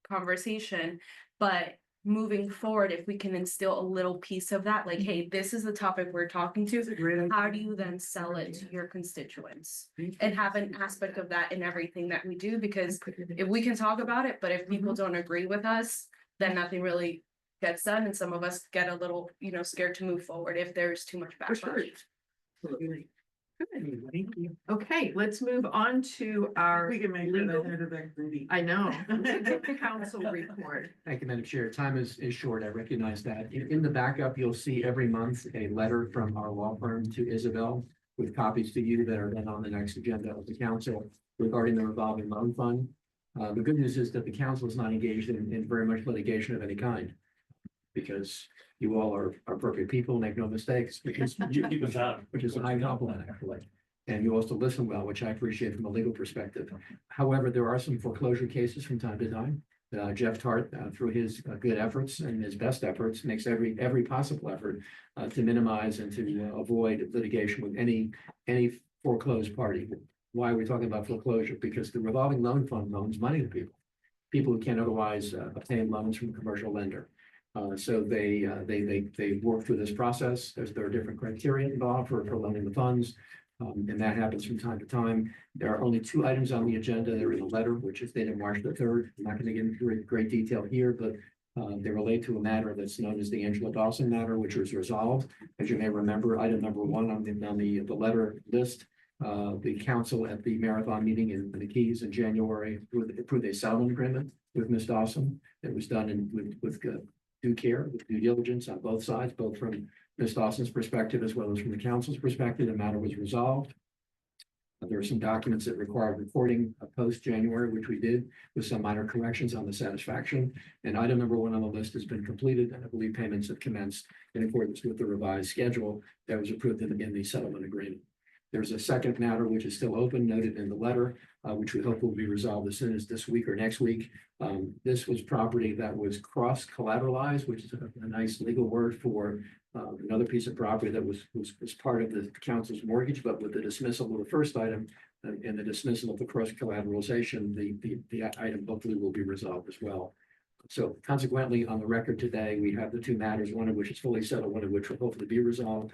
conversation, but moving forward, if we can instill a little piece of that, like, hey, this is the topic we're talking to, It's a great idea. how do you then sell it to your constituents? And have an aspect of that in everything that we do, because if we can talk about it, but if people don't agree with us, then nothing really gets done, and some of us get a little, scared to move forward if there's too much For sure. backlash. Good, thank you. Okay, let's move on to our We can make it legal. ahead of that committee. I know. Legal Council report. Thank you, Madam Chair. Time is short. I recognize that. In the backup, you'll see every month a letter from our law firm to Isabel with copies to you that are then on the next agenda of the council regarding the revolving loan fund. The good news is that the council is not engaged in very much litigation of any kind, because you all are perfect people, make no mistakes, which is a high compliment, actually. And you also listen well, which I appreciate from a legal perspective. However, there are some foreclosure cases from time to time. Jeff Tart, through his good efforts and his best efforts, makes every possible effort to minimize and to avoid litigation with any foreclosed party. Why are we talking about foreclosure? Because the revolving loan fund loans money to people who can't otherwise obtain loans from a commercial lender. So they work through this process. There are different criteria involved for loaning the funds. And that happens from time to time. There are only 2 items on the agenda. There is a letter, which is dated March the 3rd. I'm not going to get into great detail here, but they relate to a matter that's known as the Angela Dawson matter, which was resolved. As you may remember, item number 1 on the letter list, the council at the marathon meeting in the Keys in January approved a settlement agreement with Ms. Dawson. It was done with due care, with due diligence on both sides, both from Ms. Dawson's perspective as well as from the council's perspective. The matter was resolved. There are some documents that required reporting post-January, which we did with some minor corrections on the satisfaction. And item number 1 on the list has been completed, and I believe payments have commenced in accordance with the revised schedule that was approved in the settlement agreement. There's a second matter which is still open, noted in the letter, which we hope will be resolved as soon as this week or next week. This was property that was cross-collateralized, which is a nice legal word for another piece of property that was part of the council's mortgage, but with the dismissal of the first item and the dismissal of the cross-collateralization, the item hopefully will be resolved as well. So consequently, on the record today, we have the 2 matters, one of which is fully settled, one of which will hopefully be resolved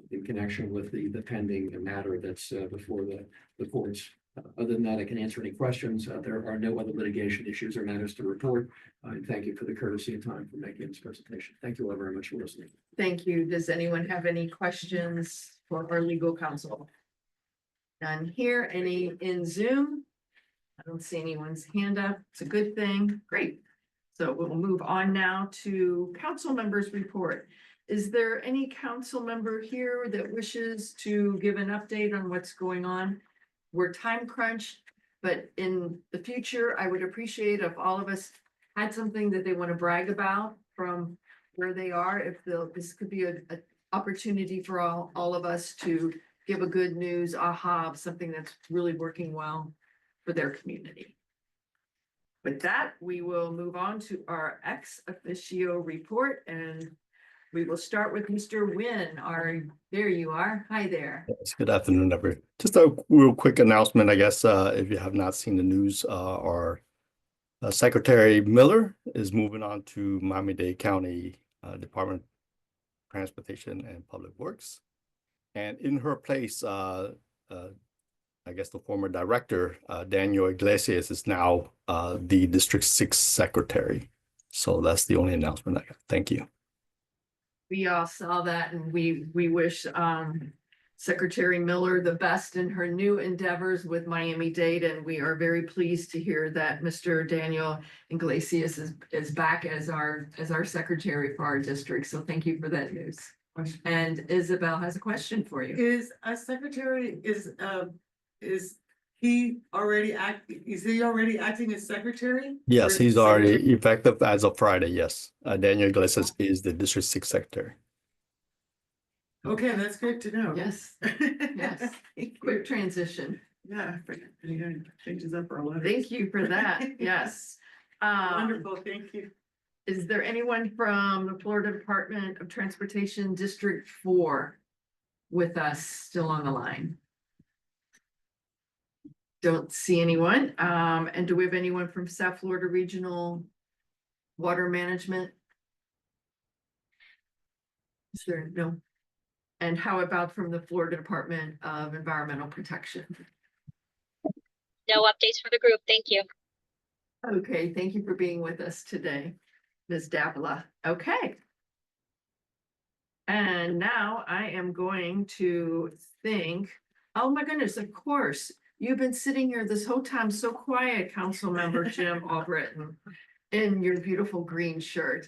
in connection with the pending matter that's before the courts. Other than that, I can answer any questions. There are no other litigation issues or matters to report. And thank you for the courtesy and time for making this presentation. Thank you all very much for listening. Thank you. Does anyone have any questions for our legal counsel? None here. Any in Zoom? I don't see anyone's hand up. It's a good thing. Great. So we'll move on now to council members' report. Is there any council member here that wishes to give an update on what's going on? We're time crunched, but in the future, I would appreciate if all of us had something that they want to brag about from where they are. This could be an opportunity for all of us to give a good news, aha, of something that's really working well for their community. With that, we will move on to our ex officio report, and we will start with Mr. Nguyen. There you are. Hi there. Yes, good afternoon, everyone. Just a real quick announcement, I guess, if you have not seen the news, our Secretary Miller is moving on to Miami-Dade County Department of Transportation and Public Works. And in her place, I guess the former director, Daniel Iglesias, is now the District 6 Secretary. So that's the only announcement I got. Thank you. We all saw that, and we wish Secretary Miller the best in her new endeavors with Miami-Dade, and we are very pleased to hear that Mr. Daniel Iglesias is back as our secretary for our district. So thank you for that news. And Isabel has a question for you. Is a secretary, is he already acting as secretary? Yes, Or he's is already effective as of Friday. Yes, Daniel Iglesias is the District 6 Secretary. Okay, that's good to know. Yes, yes. Quick transition. Yeah, changes up our letters. Thank you for that. Yes. Wonderful, thank you. Is there anyone from the Florida Department of Transportation District 4 with us still on the line? Don't see anyone. And do we have anyone from South Florida Regional Water Management? Is there no? And how about from the Florida Department of Environmental Protection? No updates for the group. Thank you. Okay, thank you for being with us today, Ms. Davila. Okay. And now I am going to think, oh my goodness, of course, you've been sitting here this whole time so quiet, Councilmember Jim Albritton, in your beautiful green shirt.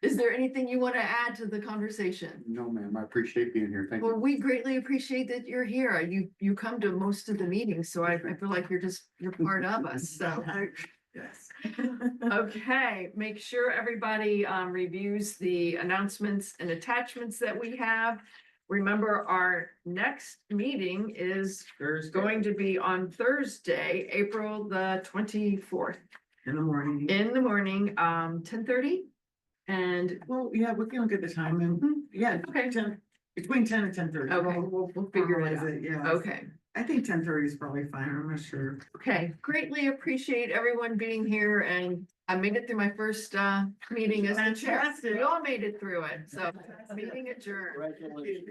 Is there anything you want to add to the conversation? No, ma'am, I appreciate being here. Thank Well, you. we greatly appreciate that you're here. You come to most of the meetings, so I feel like you're part of us, so. Yes. Okay, make sure everybody reviews the announcements and attachments that we have. Remember, our next meeting is going to be on Thursday, April the 24th. In the morning. In the morning, 10:30. And Well, yeah, we can get the time in. Yeah, okay, between 10 and 10:30. okay, we'll figure it out. Yeah. Okay. I think 10:30 is probably fine. I'm not sure. Okay, greatly appreciate everyone being here, and I made it through my first meeting as the chair. Fantastic. We all made it through it, so meeting adjourned. Thank you.